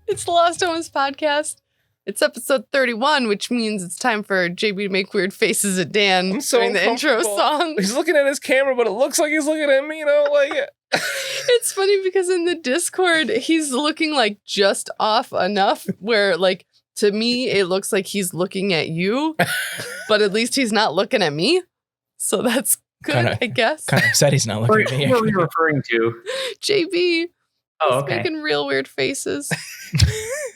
It's the Lost Omens podcast. It's episode 31, which means it's time for JB to make weird faces at Dan during the intro song. He's looking at his camera, but it looks like he's looking at me, It's funny because in the Discord, he's looking like just off enough where, like, to me, it looks like he's looking at you, but at least he's not looking at me. So that's good, I guess. Kind of upset he's not looking at me. Who are you referring to? JB. Oh, He's making real weird faces.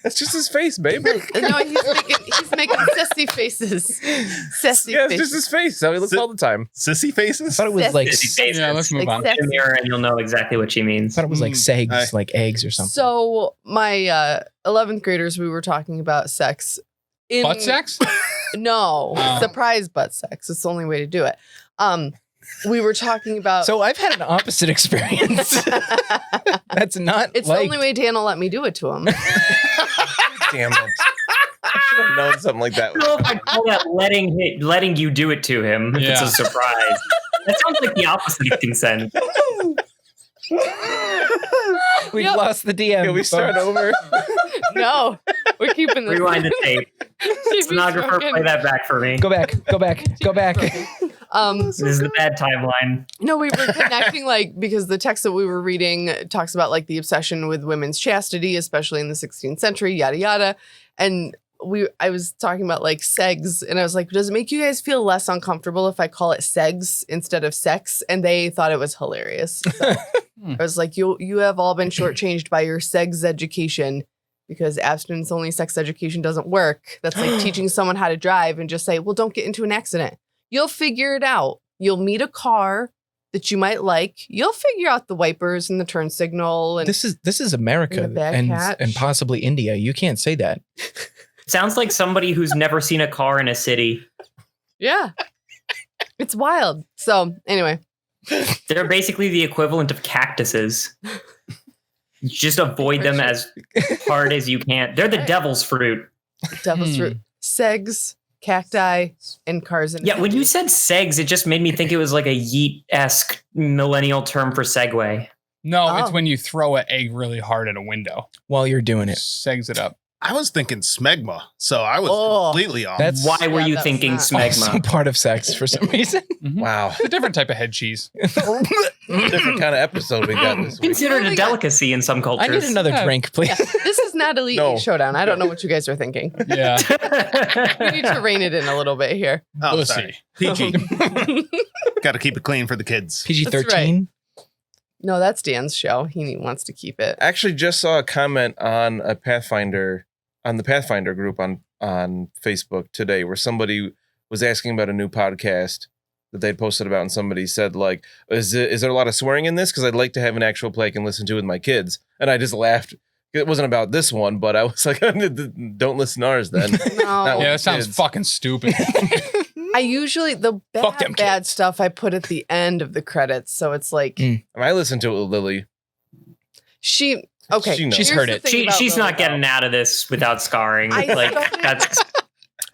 That's just his face, baby. No, he's making sassy faces. Sassy Yeah, it's faces. just his face. How he looks all the time. Sissy faces? I thought it was like, Yeah, let's move on. Watch the mirror and you'll know exactly what she means. I thought it was like segs, like eggs or something. So my 11th graders, we were talking about sex. Butt sex? No, surprise butt sex. It's the only way to do it. We were talking about. So I've had an opposite experience. That's not. It's the only way Dan will let me do it to him. Damn it! I should have known something like that. I don't know if I call that letting you do it to him. If it's a surprise. That sounds like the opposite of consent. We've lost the DM. Can we start over? No, we're keeping this. Rewind the tape. Stenographer, play that back for me. Go back. This is the bad timeline. No, we were connecting, like, because the text that we were reading talks about, like, the obsession with women's chastity, especially in the 16th century, yada, yada. And I was talking about, like, segs, and I was like, does it make you guys feel less uncomfortable if I call it segs instead of sex? And they thought it was hilarious. So I was like, you have all been shortchanged by your segs education because abstinence-only sex education doesn't work. That's like teaching someone how to drive and just say, well, don't get into an accident. You'll figure it out. You'll meet a car that you might like. You'll figure out the wipers and the turn signal. And this is America and possibly India. You can't say that. Sounds like somebody who's never seen a car in a city. Yeah. It's wild. So anyway. They're basically the equivalent of cactuses. Just avoid them as hard as you can. They're the devil's fruit. Devil's fruit. Segs, cacti, and cars. Yeah, when you said segs, it just made me think it was like a yeet-esque millennial term for Segway. No, it's when you throw an egg really hard at a window. While you're doing it. Segs it up. I was thinking smegma, so I was completely off. Why were you thinking smegma? Also part of sex for some reason. Mm-hmm. Wow. It's a different type of head cheese. Different kind of episode we got this week. Considered a delicacy in some cultures. I need another drink, please. Yeah, this is not Elite Eight Showdown. I don't know what you guys are thinking. Yeah. We need to rein it in a little bit here. Oh, We'll sorry. see. PG. Got to keep it clean for the kids. PG-13? No, that's Dan's show. He wants to keep it. I actually just saw a comment on the Pathfinder group on Facebook today where somebody was asking about a new podcast that they'd posted about, and somebody said, like, is there a lot of swearing in this? Because I'd like to have an actual play I can listen to with my kids. And I just laughed. It wasn't about this one, but I was like, don't listen to ours then. No. Yeah, that sounds fucking stupid. I usually, the bad stuff I put at the end of the credits. So it's like. I listened to it with Lily. Okay, she's heard it. She's not getting out of this without scarring.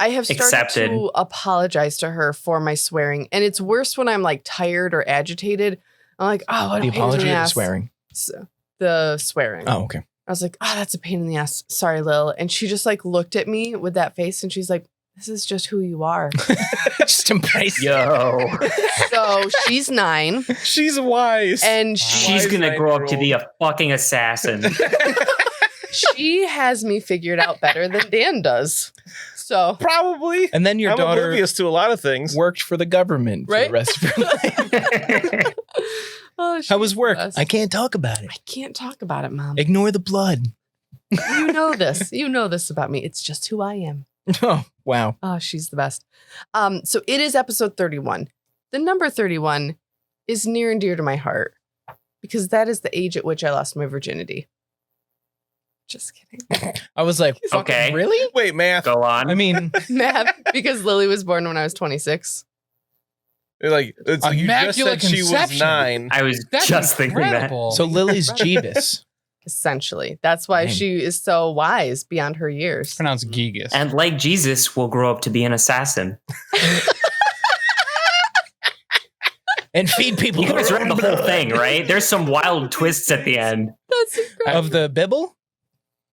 I have started accepted. to apologize to her for my swearing, and it's worse when I'm like tired or agitated. I'm like, oh, what the a pain apology in the or the ass. swearing? The swearing. Oh, okay. I was like, oh, that's a pain in the ass. Sorry, Lil. And she just like looked at me with that face, and she's like, this is just who you are. Just embrace it. So she's 9. She's wise. And she's going to grow up to be a fucking assassin. She has me figured out better than Dan does. So probably. And then your I'm daughter oblivious to a lot of things. Worked for the government for the rest of her life. How was work? I can't talk about it. I can't talk about it, Mom. Ignore the blood. You know this. You know this about me. It's just who I am. Oh, wow. Oh, she's the best. So it is episode 31. The number 31 is near and dear to my heart because that is the age at which I lost my virginity. Just kidding. I was like, okay. Really? Wait, math. Go on. I mean, math, because Lily was born when I was 26. Like, you just said she was 9. I was just thinking that. So Lily's Jeebus. Essentially. That's why she is so wise beyond her years. Pronounced Gigas. And like Jesus, will grow up to be an assassin. And feed people. You guys read the whole thing, right? There's some wild twists at the end. That's incredible. Of the Bible?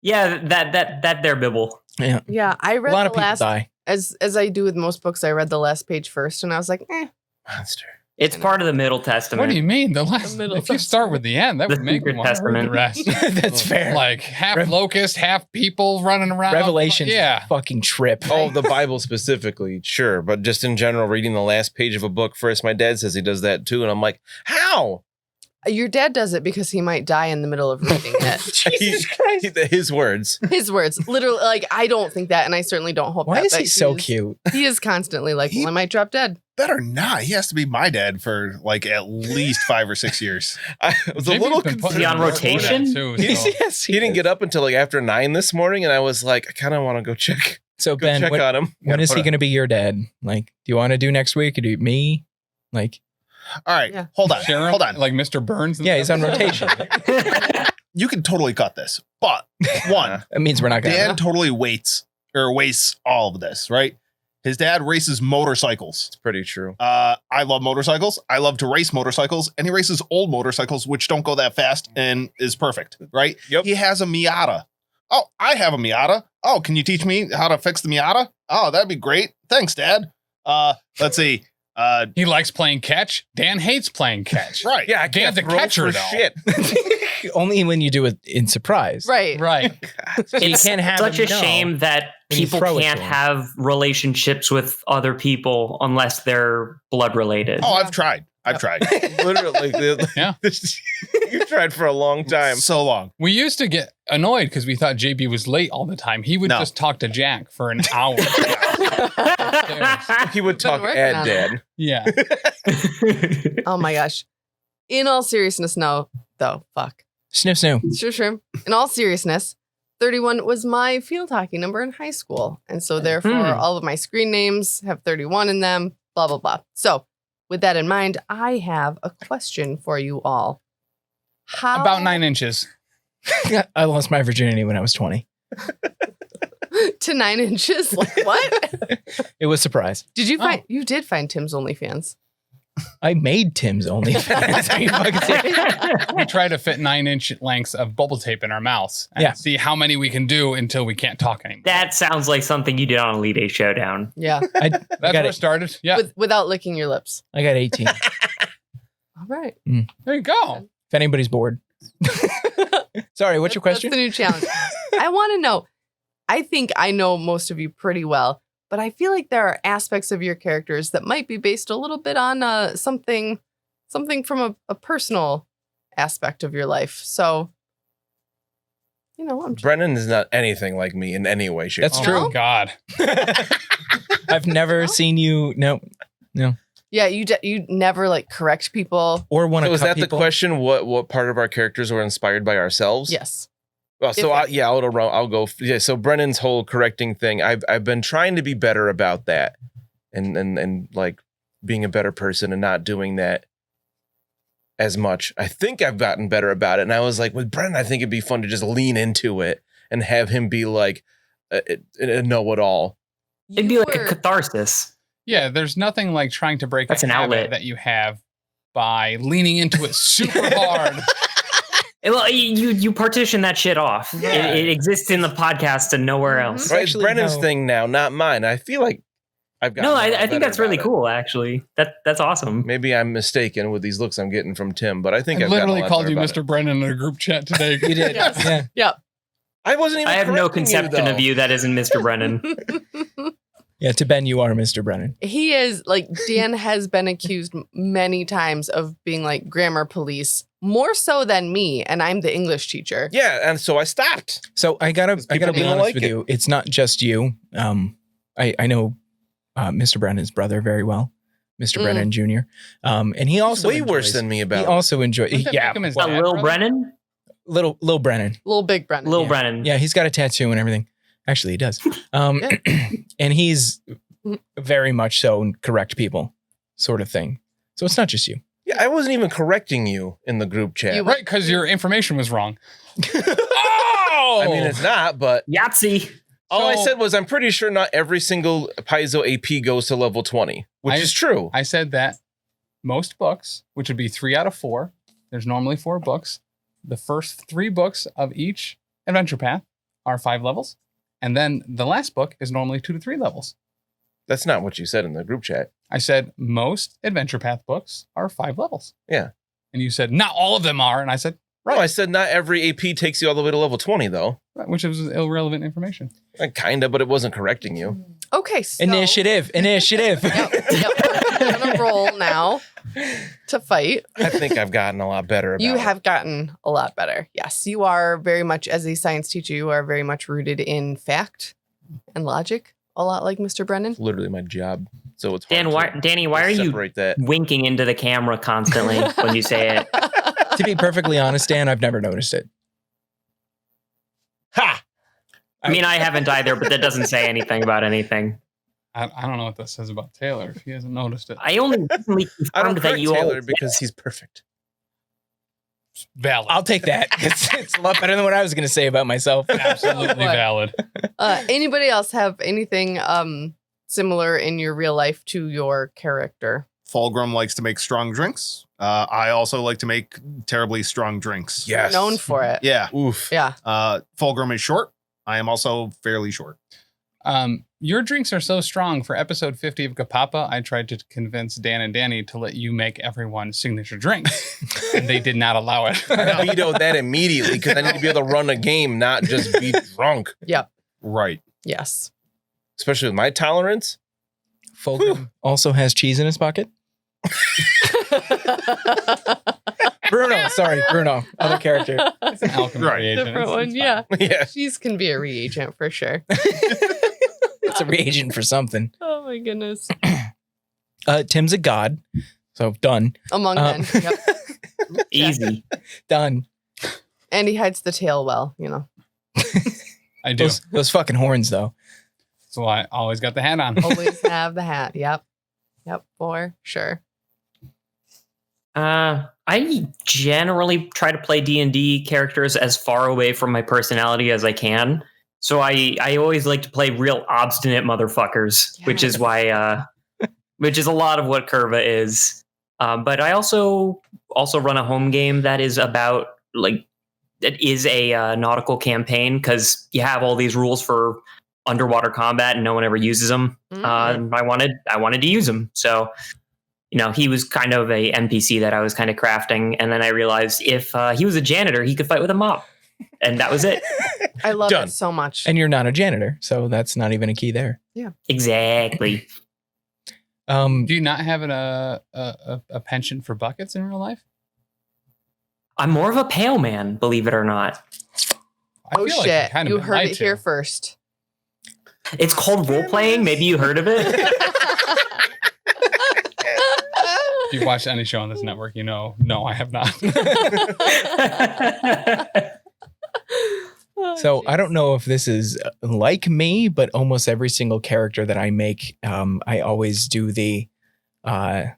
Yeah, that there bibble. Yeah. Yeah, I read A lot the of people last die. as I do with most books. I read the last page first, and I was like, Monster. It's part of the Middle Testament. What do you mean? The last. middle If you start with the end, that The would make me Secret want to read the Testament. rest. That's fair. Like half locust, half people running around. Revelation. Yeah. Fucking trip. Oh, the Bible specifically, sure. But just in general, reading the last page of a book first, my dad says he does that too. And I'm like, how? your dad does it because he might die in the middle of reading it. Jesus Christ. His words. His words. Literally, like, I don't think that, and I certainly don't hope Why that. is but he so is- cute? He is constantly like, well, I might drop dead. Better not. He has to be my dad for like at least 5 or 6 years. I was a JB's little been putting concerned. Is he on in work for rotation? that too, He's- so. Yes, He didn't get up until like after 9 this morning, and I was like, I kind of want to go check Ben, when, on him. when is he put a- going to be your dad? Like, do you want to do next week or do me? Like, All right, Yeah. hold on. Sharon, Hold on. like Mr. Burns. And yeah, he's stuff? on rotation. You can totally cut this. But one, That means we're not going to. Dan totally wastes all of this, right? His dad races motorcycles. It's pretty true. I love motorcycles. I love to race motorcycles, and he races old motorcycles, which don't go that fast and is perfect, right? Yep. He has a Miata. Oh, I have a Miata. Oh, can you teach me how to fix the Miata? Oh, that'd be great. Thanks, Dad. Let's see. He likes playing catch. Dan hates playing catch. Right. Yeah, I Dan's can't a throw catcher, for though. shit. Only when you do it in surprise. Right. Right. So you It's can't have such him a know shame that when you people throw it can't to him. have relationships with other people unless they're blood related. Oh, I've tried. Literally. Yeah. You tried for a long time. So long. We used to get annoyed because we thought JB was late all the time. He would No. just talk to Jack for an hour. He would talk working at on Dad. Yeah. Oh my gosh. In all seriousness, no, though. Fuck. Sniff, sniff. Sure. In all seriousness, 31 was my field hockey number in high school. And so therefore, all of my screen names have 31 in them, blah, blah, blah. So with that in mind, I have a question for you all. How About 9 inches. I lost my virginity when I was 20. to 9 inches? Like, what? It was a surprise. Did you find you did find Tim's OnlyFans? I made Tim's OnlyFans. Are you fucking serious? We try to fit 9-inch lengths of bubble tape in our mouths and Yeah. see how many we can do until we can't talk anymore. That sounds like something you did on Elite Eight Showdown. Yeah. That's got where it. it started. Yeah. Without licking your lips. I got 18. If All right. There you go. anybody's bored. Sorry, what's your question? That's the new challenge. I want to know. I think I know most of you pretty well, but I feel like there are aspects of your characters that might be based a little bit on something from a personal aspect of your life. So, you know, I'm Brennan is not anything like me in any way, shape, That's or true. Oh, God. I've never seen you. No. yeah. You never like correct people. Or want to So is cut that the people. question? What part of our characters were inspired by ourselves? Yes. Well, so If- I'll go. Yeah. So Brennan's whole correcting thing, I've been trying to be better about that, and like being a better person and not doing that as much. I think I've gotten better about it, and I was like, with Brennan, I think it'd be fun to just lean into it and have him be like a know-it-all. It'd be You like a were- catharsis. Yeah, there's nothing like trying to break That's a an habit outlet. that you have by leaning into it super hard. Well, you partition that shit off. Yeah. It exists in the podcast and nowhere else. It's Right, it's actually Brennan's no- thing now, not mine. I feel like I've got. No, I think that's really cool. Actually, that's awesome. Maybe I'm mistaken with these looks I'm getting from Tim, but I think I I've gotten a literally lot called better you about Mr. Brennan in a group chat today. You did. Yes. Yeah. I wasn't even. I have no correcting conception though. of you that isn't Mr. Brennan. Yeah, to Ben, you are Mr. Brennan. He is like Dan has been accused many times of being like grammar police, more so than me, and I'm the English teacher. Yeah, and so I stopped. So I gotta people be don't honest like with it. you. It's not just you. I know Mr. Brennan's brother very well, Mr. Mm. Brennan Jr. And he also Way worse enjoys- than me He about. also enjoys. Wouldn't that Yeah, make him his well, dad, Lil brother? Brennan? little Brennan. Little Big Brennan. Lil Yeah. Brennan. Yeah, he's got a tattoo and everything. Actually, he does. And he's very much so correct people, sort of thing. So it's not just you. Yeah, I wasn't even correcting you in the group chat. You- Right, because your information was wrong. Oh! I mean, it's not, but Yahtzee. all I So- said was I'm pretty sure not every single Paizo AP goes to level 20, which is true. I said that most books, which would be 3 out of 4, there's normally 4 books. The first 3 books of each adventure path are 5 levels. And then the last book is normally 2 to 3 levels. That's not what you said in the group chat. I said most Adventure Path books are 5 levels. Yeah. And you said not all of them are. And I said, No, I said not every AP takes you all the way to level 20, though. right, which is irrelevant information. Kind of, but it wasn't correcting you. Okay, so Initiative. Yep. We're gonna roll now to fight. I think I've gotten a lot better about You it. have gotten a lot better. Yes, you are very much, as a science teacher, you are very much rooted in fact and logic, a lot like Mr. Brennan. It's literally my job. So it's hard Danny, why are you separate that. winking into the camera constantly when you say it? To be perfectly honest, Dan, I've never noticed it. Ha! I mean, I haven't either, but that doesn't say anything about anything. I don't know what that says about Taylor if he hasn't noticed it. I only recently I don't confirmed that correct you Taylor all because he's perfect. Valid. I'll take that. It's a lot better than what I was going to say about myself. Absolutely What? valid. Anybody else have anything similar in your real life to your character? Fulgrim likes to make strong drinks. I also like to make terribly strong drinks. Yes. Known for it. Yeah. Oof. Yeah. Fulgrim is short. I am also fairly short. Your drinks are so strong. For episode 50 of Kapapa, I tried to convince Dan and Danny to let you make everyone's signature drinks, and they did not allow it. I vetoed that immediately because I need to be able to run a game, not just be drunk. Right. Yes. Especially with my tolerance. Fulgrim also has cheese in his pocket. Bruno, other character. It's an alchemy Right. reagent. Different It's one. fine. Yeah. Yeah. Cheese can be a reagent for sure. It's a reagent for something. Oh my goodness. Tim's a god, so done. Among men. Yep. easy. Done. And he hides the tail well, you know. I do. Those fucking horns, though. So I always got the hat on. Always have the hat. Yep. Yep, for sure. I generally try to play D&D characters as far away from my personality as I can. So I always like to play real obstinate motherfuckers, which is why which is a lot of what Kurva is. But I also run a home game that is about it is a nautical campaign because you have all these rules for underwater combat and no one ever uses them. I wanted to use them. So, he was kind of a NPC that I was kind of crafting. And then I realized if he was a janitor, he could fight with a mop. And that was it. I love Done. it so much. And you're not a janitor, so that's not even a key there. Exactly. Do you not have a penchant for buckets in real life? I'm more of a pale man, believe it or not. I Oh feel like shit. kind of You been heard lied it to. here first. It's called role playing. Maybe you heard of it. If you've watched any show on this network, no, I have not. So I don't know if this is like me, but almost every single character that I make, I always do the, I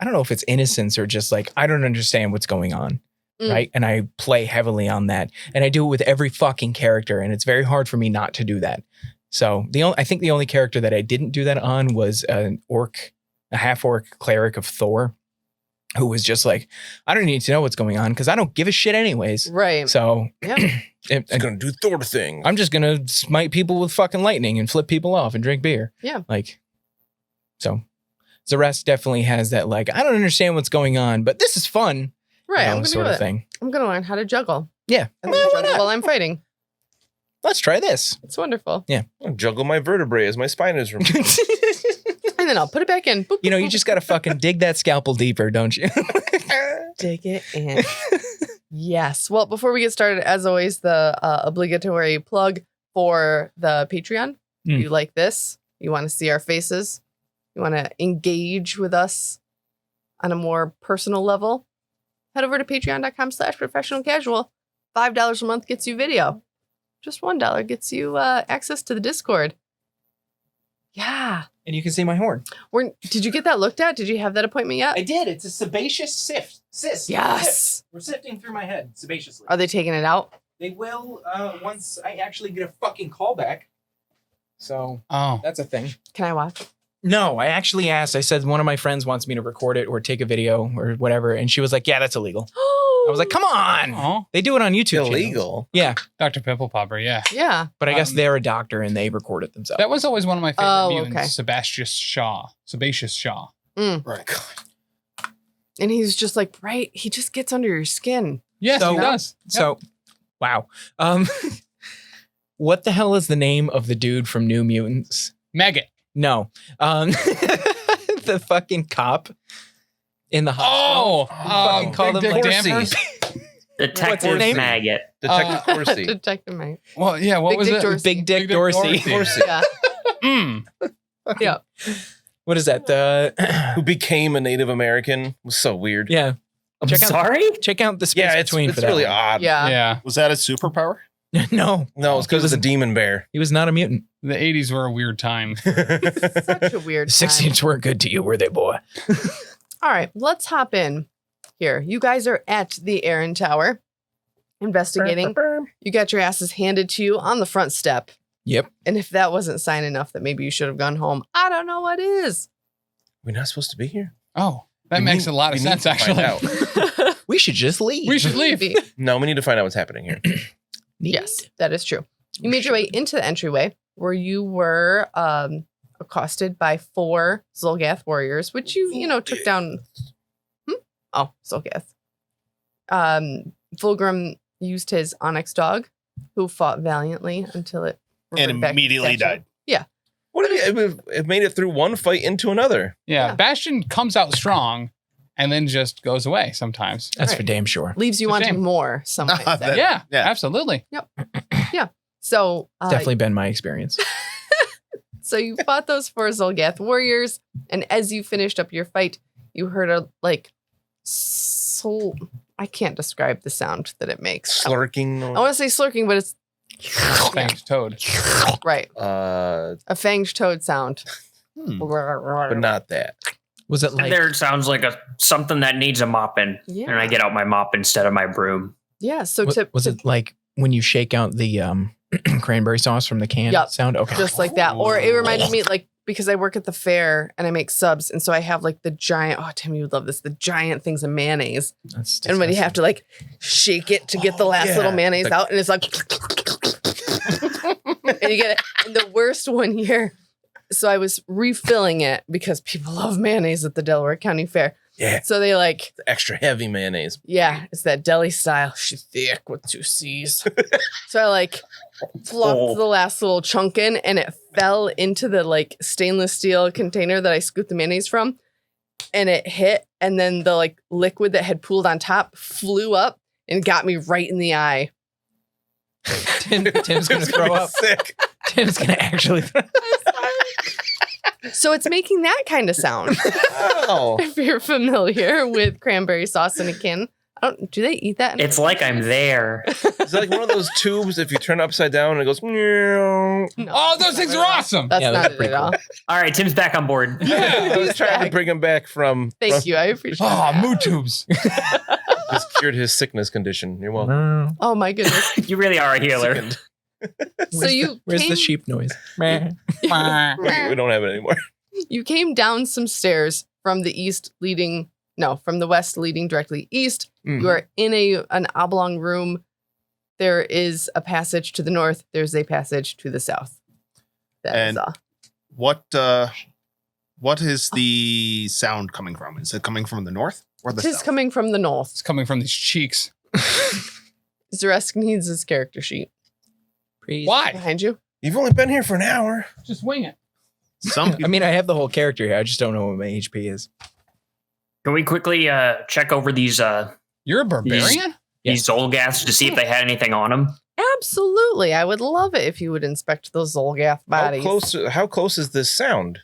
don't know if it's innocence or just like, I don't understand what's going on. Mm. Right. And I play heavily on that. And I do it with every fucking character. And it's very hard for me not to do that. So I think the only character that I didn't do that on was a half orc cleric of Thor, who was just like, I don't need to know what's going on because I don't give a shit anyways. Right. So Yeah. It's going to do Thor thing. I'm just going to smite people with fucking lightning and flip people off and drink beer. Yeah. So Xa'Reske definitely has that, I don't understand what's going on, but this is fun. Right. I'm sort gonna of thing. I'm gonna learn how to juggle. Yeah. I'm gonna juggle while I'm fighting. Let's try this. It's wonderful. I'll juggle my vertebrae as my spine is removed. And then I'll put it back in. Boop, You boop, you boop, just got to fucking dig that scalpel deeper, don't you? dig it in. Yes. Well, before we get started, as always, the obligatory plug for the Patreon. If you like this, you want to see our faces, you want to engage with us on a more personal level, head over to patreon.com/professionalcasual. $5 a month gets you video. Just $1 gets you access to the Discord. Yeah. And you can see my horn. Did you get that looked at? Did you have that appointment yet? I did. It's a sebaceous cyst. Yes. We're sifting through my head sebaciously. Are they taking it out? They will once I actually get a fucking callback. So Oh, that's a thing. Can I watch? No, I actually asked. I said one of my friends wants me to record it or take a video or whatever. And she was like, yeah, that's illegal. I was like, come on. Oh, They do it on YouTube channels. Illegal. Yeah, Dr. Pimple Popper, yeah. Yeah. but I guess Um, they're a doctor and they record it themselves. That was always one of my favorite Oh, mutants, okay. Sebastius Shaw. Right. And he's just like, right. He just gets under your skin. Yes, So- he does. Yep. So, wow. What the hell is the name of the dude from New Mutants? Maggot. No. The fucking cop in the hospital. Oh, call Big them Dick like- Danvers. Detective name? Maggot. Detective Corsi. Detective Mike. Well, yeah, what Big was Dick it? Dorsey. Big Dick Big Dick Dorsey. Dorsey. Yeah. Mm. Yeah. What is that? The Who became a Native American. Was so weird. yeah. I'm Check out- sorry? Check out the space Yeah, it's between for that really one. odd. Yeah. Yeah, Was that a superpower? No, No, it's because of the demon bear. he was not a mutant. the 80s were a weird time. Such a weird time. 16s weren't good to you, were they, boy? All right, let's hop in here. You guys are at the Aaron Tower investigating. You got your asses handed to you on the front step. Yep. And if that wasn't sign enough that maybe you should have gone home, I don't know what is. We're not supposed to be here. Oh, that We makes need- a lot of we need sense, to find actually. out. We should just leave. We should leave. Maybe. No, we need to find out what's happening here. Yes, that is true. You made your way into the entryway where you were accosted by 4 Zolgath warriors, which you took down. Oh, Zolgath. Fulgrim used his onyx dog, who fought valiantly until it And reverted back to immediately statue. died. What did it made it through one fight into another? Yeah, Yeah. Bastion comes out strong and then just goes away sometimes. That's Right. for damn sure. Leaves you It's a wanting shame. more. Some might say. That- Yeah, yeah. absolutely. So Definitely been my experience. So you fought those 4 Zolgath warriors, and as you finished up your fight, you heard a I can't describe the sound that it makes. Slurking. I want to say slurking, but it's Thanks, Toad. right. But A fanged toad sound. not that. Was it like There sounds like something that needs a mopping. Yeah. And I get out my mop instead of my broom. Yeah. So was it like when you shake out the cranberry sauce from the can Yup. sound? Okay. just like that? Or it reminded me because I work at the fair and I make subs, and so I have the giant. Oh, Tim, you would love this. The giant things of mayonnaise, That's and when you have to shake it to get the last yeah. little mayonnaise out, and it's like, and you get it. And the worst one here. So I was refilling it because people love mayonnaise at the Delaware County Fair. Yeah, So they extra heavy mayonnaise. yeah, it's that deli style. She's thick with 2 C's. So I flopped the last little chunk in, and it fell into the stainless steel container that I scooped the mayonnaise from, and it hit, and then the liquid that had pooled on top flew up and got me right in the eye. Tim's gonna throw up. Sick. Tim's gonna actually throw up. So it's making that kind of sound. Oh. If you're familiar with cranberry sauce in a can. Do they eat that? It's like I'm there. It's like one of those tubes. If you turn it upside down and it goes. No, Oh, those things are awesome. That's Yeah, not that's it pretty at all. All right, Tim's back on board. I was trying to back. bring him back from. Thank you. I appreciate Oh, that. mood tubes. Just cured his sickness condition. You're welcome. Oh my goodness. You really are a healer. Sickened. So you Where's came, the sheep noise? We don't have it anymore. you came down some stairs from the from the west leading directly east. Mm. You are in an oblong room. There is a passage to the north. There's a passage to the south. That is And- all. What is the sound coming from? Is it coming from the north or the It is south? coming from the north. It's coming from these cheeks. Xa'Reske needs his character sheet Why? behind you. You've only been here for an hour. Just wing it. Some people, I mean, I have the whole character here. I just don't know what my HP is. Can we quickly check over these You're a barbarian? Zolgaths to see if they had anything on them? Absolutely. I would love it if you would inspect those Zolgath bodies. How close is this sound?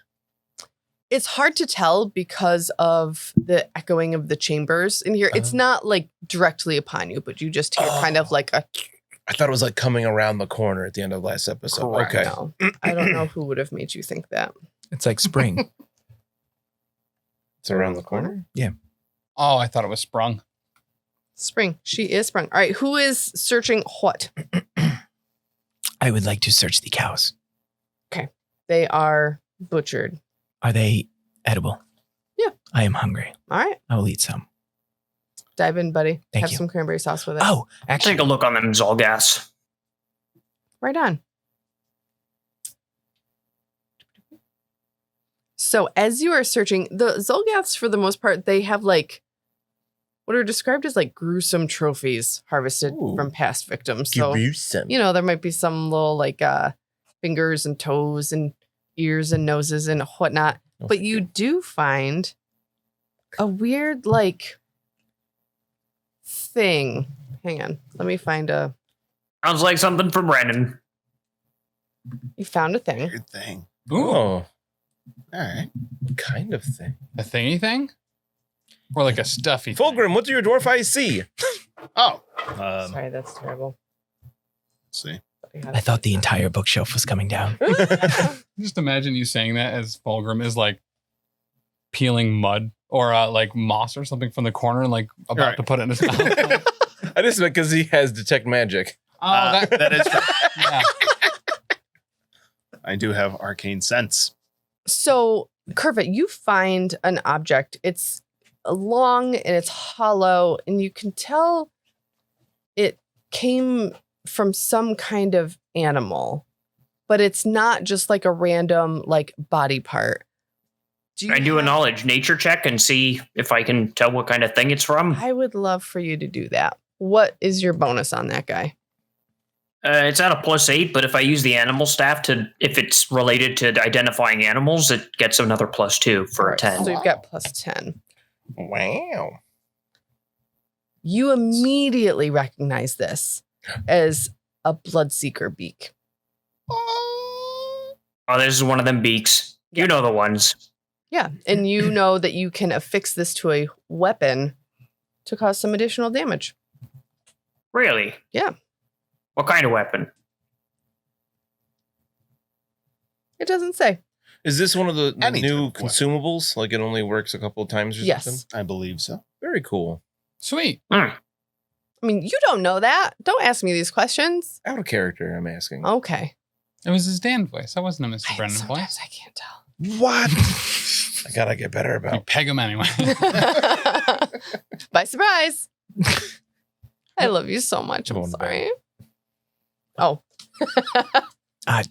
It's hard to tell because of the echoing of the chambers in here. It's not directly upon you, but you just hear kind of like a. I thought it was coming around the corner at the end of last episode. Correct. Okay. No, I don't know who would have made you think that. It's like spring. It's around the corner. Oh, I thought it was sprung. Spring. She is sprung. All right. Who is searching what? I would like to search the cows. They are butchered. Are they edible? Yeah. I am hungry. All right. I will eat some. Dive in, buddy. Thank Have you. some cranberry sauce with it. Oh, actually, Take a look on them Zolgas. Right on. So as you are searching, the Zolgaths, for the most part, they have like what are described as like gruesome trophies harvested Ooh. from past victims. So, Gruesome. you know, there might be some little like fingers and toes and ears and noses and whatnot. Oh, But you do find a weird like thing. Hang on. Let me find a. Sounds like something for Brennan. You found a thing. Weird thing. Ooh, Oh, All right. kind of thing. a thingy thing? Or like a stuffy thing? Fulgrim, what do your dwarf eyes see? Oh. Sorry, that's terrible. Let's see. I thought the entire bookshelf was coming down. Just imagine you saying that as Fulgrim is like peeling mud or like moss or something from the corner and like about Right. to put it in his mouth. I just meant because he has detect magic. Oh, That is true. yeah. I do have arcane sense. So, Kurva, you find an object. It's long and it's hollow, and you can tell it came from some kind of animal, but it's not just like a random like body part. I do a have- knowledge nature check and see if I can tell what kind of thing it's from. I would love for you to do that. What is your bonus on that guy? It's at a +8, but if I use the animal staff if it's related to identifying animals, it gets another +2 for a Alright, 10. So you've got +10. Wow. You immediately recognize this as a bloodseeker beak. Oh, this is one of them beaks. You know the ones. Yeah, and you know that you can affix this to a weapon to cause some additional damage. Really? Yeah. What kind of weapon? It doesn't say. Is this one of the Any new type of consumables? Like it only works a couple of times or Yes. something? I believe so. Very cool. Sweet. Hmm. I mean, you don't know that. Don't ask me these questions. Out of character, I'm asking. Okay. It was his Dan voice. That wasn't a Mr. Brennan Sometimes voice. I can't tell. What? I gotta get better You about. peg him anyway. By surprise. I love you so much. I'm Going back. sorry. Oh,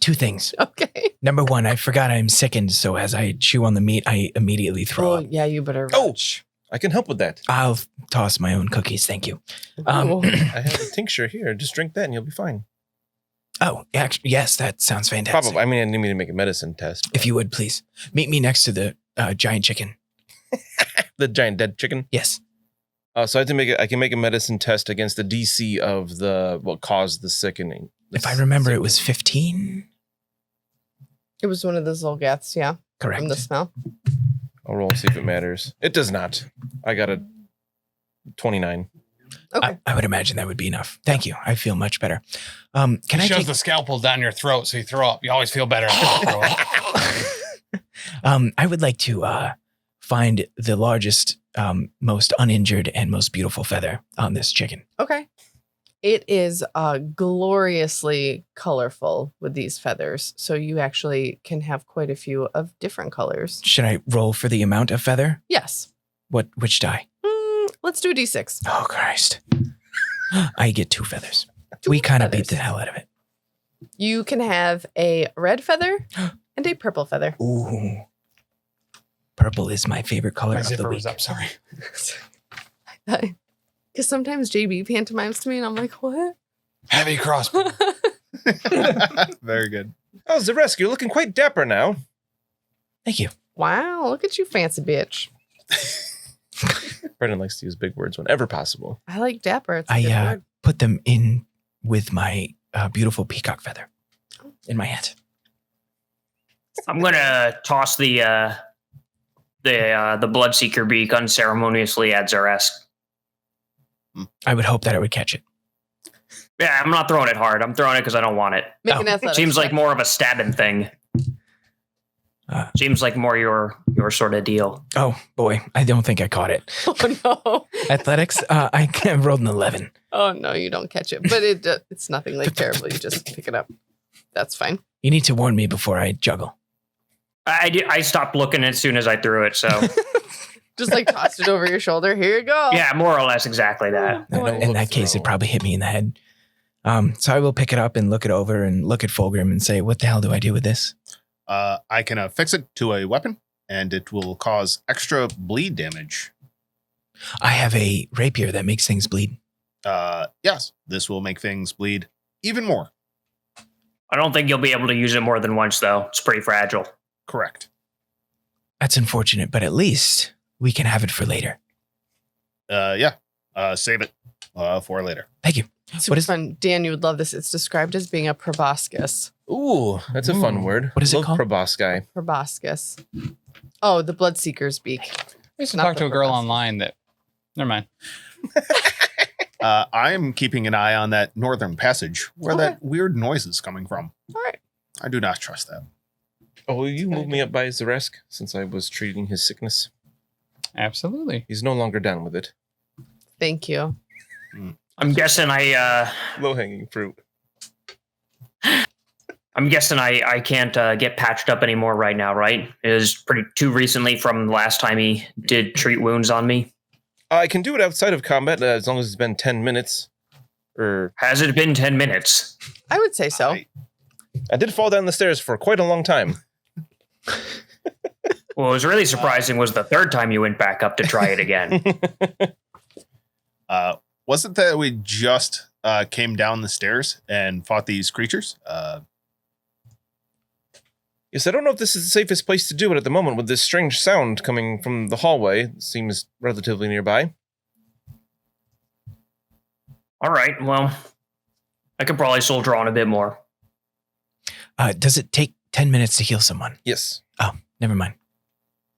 Two things. okay. Number one, I forgot I'm sickened, so as I chew on the meat, I immediately throw Oh, up. yeah, you better. Oh. retch. I can help with that. I'll toss my own cookies, thank you. Ooh. I have a tincture here. Just drink that and you'll be fine. Oh, actually, yes, that sounds fantastic. Probably. I mean, I need me to make a medicine test. If you would, please. Meet me next to the giant chicken. The giant dead chicken. Yes. So I have to make it. I can make a medicine test against the DC of what caused the sickening. If I remember, it was 15. It was one of the Zolgaths, yeah, Correct. from the smell. I'll roll and see if it matters. It does not. I got a 29. Okay. I would imagine that would be enough. Thank you. I feel much better. Can He I shoves take... the scalpel down your throat so you throw up. You always feel better after you throw up. I would like to find the largest, most uninjured, and most beautiful feather on this chicken. Okay. It is gloriously colorful with these feathers. So you actually can have quite a few of different colors. Should I roll for the amount of feather? Yes. Which die? Let's do a D6. Oh, Christ. I get 2 feathers. Two We kind of feathers. beat the hell out of it. You can have a red feather and a purple feather. Ooh. Purple is my favorite color My of the zipper week. was up. Sorry. Because sometimes JB pantomimes to me and I'm like, what? Heavy crossbow. Very good. Oh, Xa'Reske, you're looking quite dapper now. Thank you. Wow, look at you, fancy bitch. Brennan likes to use big words whenever possible. I like dapper. It's a I good word. put them in with my beautiful peacock feather in my hat. I'm gonna toss the bloodseeker beak unceremoniously at Xa'Reske. I would hope that I would catch it. Yeah, I'm not throwing it hard. I'm throwing it because I don't want it. Make Oh, an athletics Seems like check. more of a stabbing thing. Seems like more your sort of deal. Oh, boy. I don't think I caught it. Oh, no. Athletics, I rolled an 11. Oh, no, you don't catch it. But it's nothing like terrible. You just pick it up. That's fine. You need to warn me before I juggle. I stopped looking as soon as I threw it, so Just like tossed it over your shoulder. Here you go. Yeah, more or less exactly that. Oh, In that case, it probably hit me in the head. So I will pick it up and look it over and look at Fulgrim and say, what the hell do I do with this? I can affix it to a weapon, and it will cause extra bleed damage. I have a rapier that makes things bleed. Yes, this will make things bleed even more. I don't think you'll be able to use it more than once, though. It's pretty fragile. Correct. That's unfortunate, but at least we can have it for later. Yeah. Save it for later. Thank you. Super fun. Dan, you would love this. It's described as being a proboscis. Ooh, that's a fun word. What is it Love called? Proboscis. Proboscis. Oh, the bloodseeker's beak. I used to Not talk the to a girl proboscis. online that. Never mind. I am keeping an eye on that northern passage where Okay. that weird noise is coming from. All right. I do not trust that. Oh, will you move me up by Xa'Reske since I was treating his sickness? Absolutely. He's no longer down with it. Thank you. I'm guessing Low hanging fruit. I can't get patched up anymore right now, right? It was too recently from last time he did treat wounds on me. I can do it outside of combat as long as it's been 10 minutes. Has it been 10 minutes? I would say so. I did fall down the stairs for quite a long time. What was really surprising was the third time you went back up to try it again. Was it that we just came down the stairs and fought these creatures? Yes, I don't know if this is the safest place to do it at the moment with this strange sound coming from the hallway. It seems relatively nearby. All right, well, I could probably soldier on a bit more. Does it take 10 minutes to heal someone? Yes. Oh, never mind.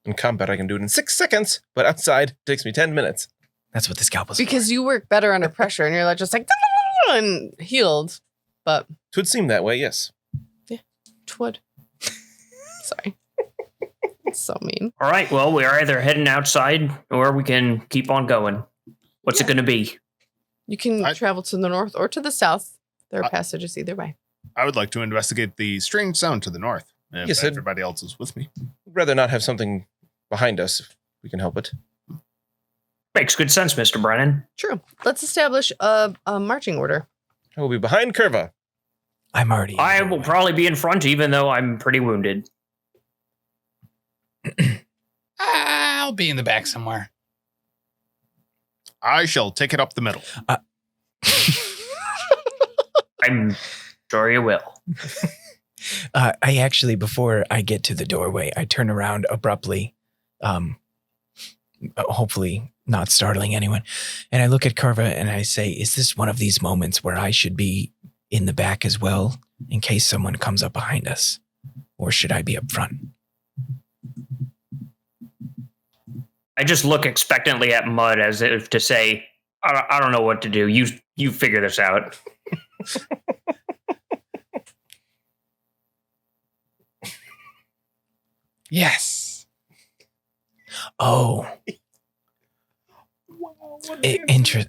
In combat, I can do it in 6 seconds, but outside, it takes me 10 minutes. That's what the scalpel's Because you work better under pressure and you're like just like and healed. But Twould seem that way, yes. twould. Sorry. It's so mean. All right, well, we're either heading outside or we can keep on going. What's it going to be? You can travel to the north or to the south. There are passages either way. I would like to investigate the strange sound to the north. If Yes, everybody else is with me. I'd rather not have something behind us if we can help it. Makes good sense, Mr. Brennan. True. Let's establish a marching order. I will be behind Kurva. I'm already. I will probably be in front, even though I'm pretty wounded. I'll be in the back somewhere. I shall take it up the middle. I'm sure you will. I actually, before I get to the doorway, I turn around abruptly, hopefully not startling anyone. And I look at Kurva and I say, is this one of these moments where I should be in the back as well in case someone comes up behind us? Or should I be up front? I just look expectantly at Mud as if to say, I don't know what to do. You figure this out. Yes. Oh.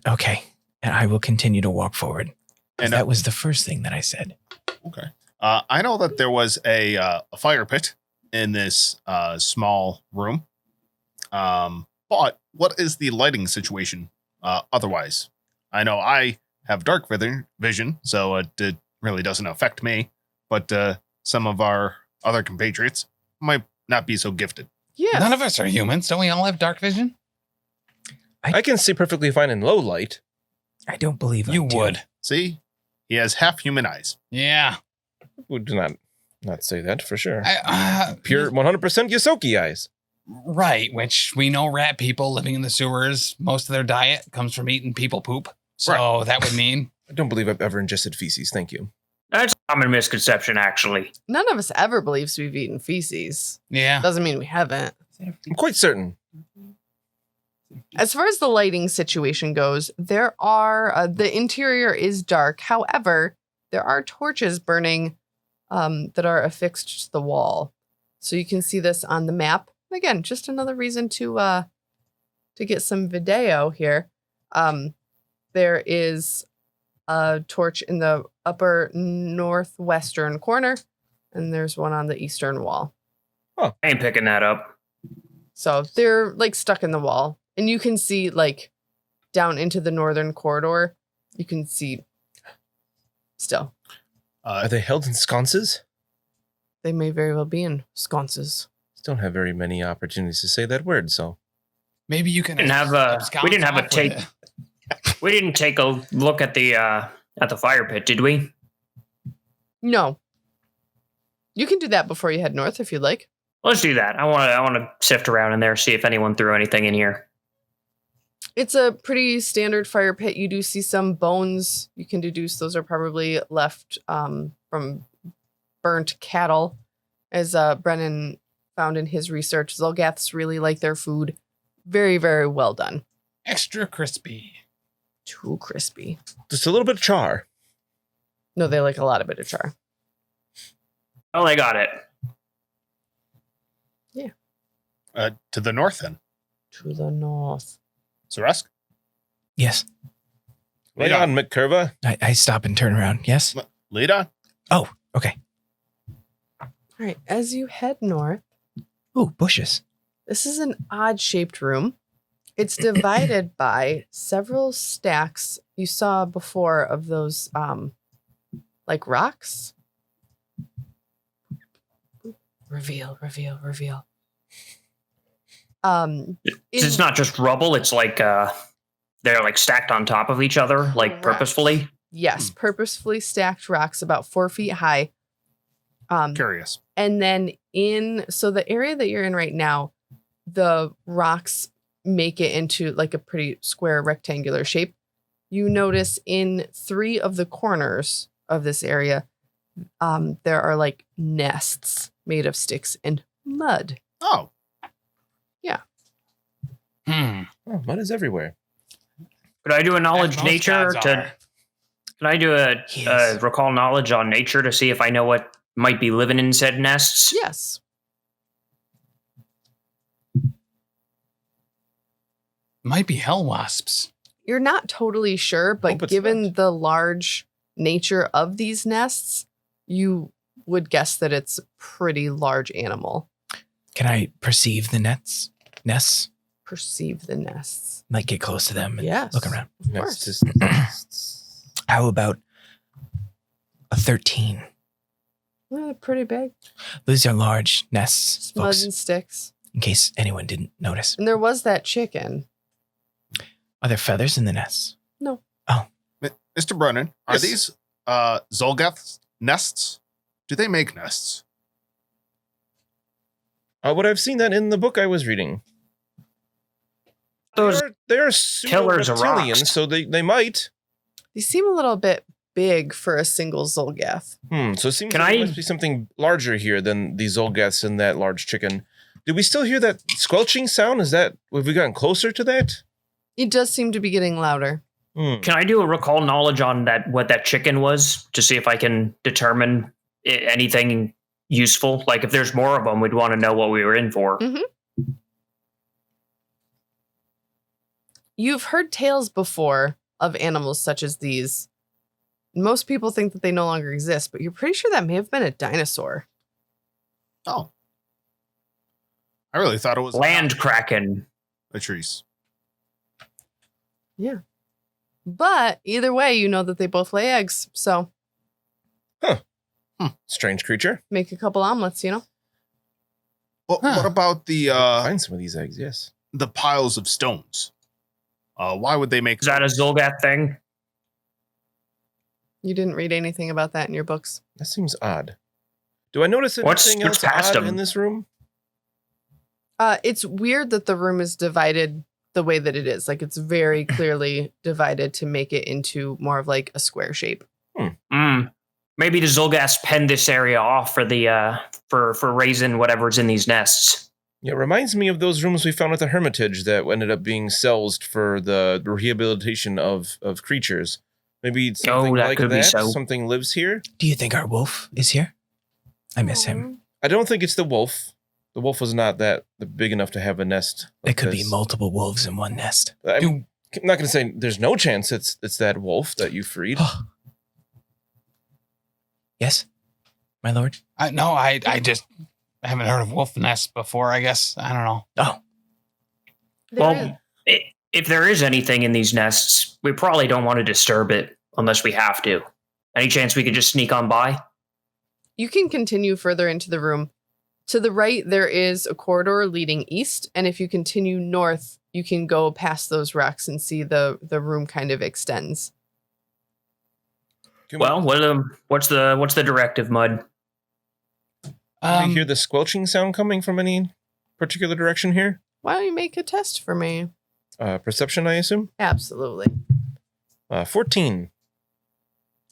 Okay. And I will continue to walk forward. And that was the first thing that I said. Okay. I know that there was a fire pit in this small room. But what is the lighting situation otherwise? I know I have dark vision, so it really doesn't affect me. But some of our other compatriots might not be so gifted. Yeah. None of us are humans. Don't we all have dark vision? I can see perfectly fine in low light. I don't believe You I do. would. See? He has half human eyes. Yeah. Would not say that for sure. Pure. Pure 100% Yosoki eyes. Right, which we know rat people living in the sewers, most of their diet comes from eating people poop. So that would mean. I don't believe I've ever ingested feces. Thank you. That's a common misconception, actually. None of us ever believes we've eaten feces. Yeah. Doesn't mean we haven't. I'm quite certain. As far as the lighting situation goes, there are the interior is dark. However, there are torches burning that are affixed to the wall, so you can see this on the map. Again, just another reason to get some video here. There is a torch in the upper northwestern corner, and there's one on the eastern wall. I ain't picking that up. So they're like stuck in the wall. And you can see like down into the northern corridor. You can see still. Are they held in sconces? They may very well be in sconces. Don't have very many opportunities to say that word, so Maybe you can. We didn't take a look at the fire pit, did we? No. You can do that before you head north if you'd like. Let's do that. I want to sift around in there, see if anyone threw anything in here. It's a pretty standard fire pit. You do see some bones. You can deduce those are probably left from burnt cattle, as Brennan found in his research. Zolgaths really like their food. Very, very well done. Extra crispy. Too crispy. just a little bit of char. No, they like a lot of bit of char. Oh, they got it. To the north, then. To the north. Xa'Reske? Yes. Right on, Kurva. I stop and turn around. Yes. Lead on. Oh, okay. All right. As you head north, Ooh, bushes. this is an odd-shaped room. It's divided by several stacks you saw before of those, like rocks. Reveal. It's not just rubble. It's like they're like stacked on top of each other, like Correct. purposefully. Yes, purposefully stacked rocks about 4 feet high. Curious. And then so the area that you're in right now, the rocks make it into like a pretty square rectangular shape. You notice in 3 of the corners of this area, there are like nests made of sticks and mud. Oh. Hmm. Oh, mud is everywhere. Could I do a knowledge As most nature gods to? are. Can I do a Yes. recall knowledge on nature to see if I know what might be living in said nests? Yes. Might be hell wasps. You're not totally sure, but Hope it's given not. the large nature of these nests, you would guess that it's a pretty large animal. Can I perceive the nests? Perceive the nests. Like get close to them and Yes. look around. Of That's course. just How about a 13? Well, they're pretty big. These are large nests, Mud folks, and sticks. in case anyone didn't notice. And there was that chicken. Are there feathers in the nests? Mr. Brennan, are Yes. these Zolgath nests? Do they make nests? what I've seen that in the book I was reading. Those They're pillars of reptilians, rocks. so they might. They seem a little bit big for a single Zolgath. So it seems Can like I- there must be something larger here than these Zolgaths and that large chicken. Did we still hear that squelching sound? Have we gotten closer to that? It does seem to be getting louder. Can I do a recall knowledge on what that chicken was to see if I can determine anything useful? Like if there's more of them, we'd want to know what we were in for. You've heard tales before of animals such as these. Most people think that they no longer exist, but you're pretty sure that may have been a dinosaur. Oh. I really thought it was Land kraken. a trees. But either way, you know that they both lay eggs. So Strange creature. make a couple omelets, you know? What about the Find some of these eggs, yes. the piles of stones? Why would they make Is that a Zolgath thing? You didn't read anything about that in your books. That seems odd. Do I notice What's anything else past odd them? in this room? It's weird that the room is divided the way that it is. Like it's very clearly divided to make it into more of like a square shape. Maybe the Zolgaths penned this area off for the for raising whatever's in these nests. Yeah, it reminds me of those rooms we found at the Hermitage that ended up being cells for the rehabilitation of creatures. Maybe it's something that like could be that. so. Something lives here. Do you think our wolf is here? I miss him. I don't think it's the wolf. The wolf was not that big enough to have a nest. There like could be this. multiple wolves in one nest. I'm not going to say there's no chance it's that wolf that you freed. Yes, my lord. I just haven't heard of wolf nests before, I guess. I don't know. Oh, Well, if there is anything in these nests, we probably don't want to disturb it unless we have to. Any chance we could just sneak on by? You can continue further into the room. To the right, there is a corridor leading east, and if you continue north, you can go past those rocks and see the room kind of extends. Well, what's the directive, Mud? Do you hear the squelching sound coming from any particular direction here? Why don't you make a test for me? Perception, I assume? Absolutely. 14.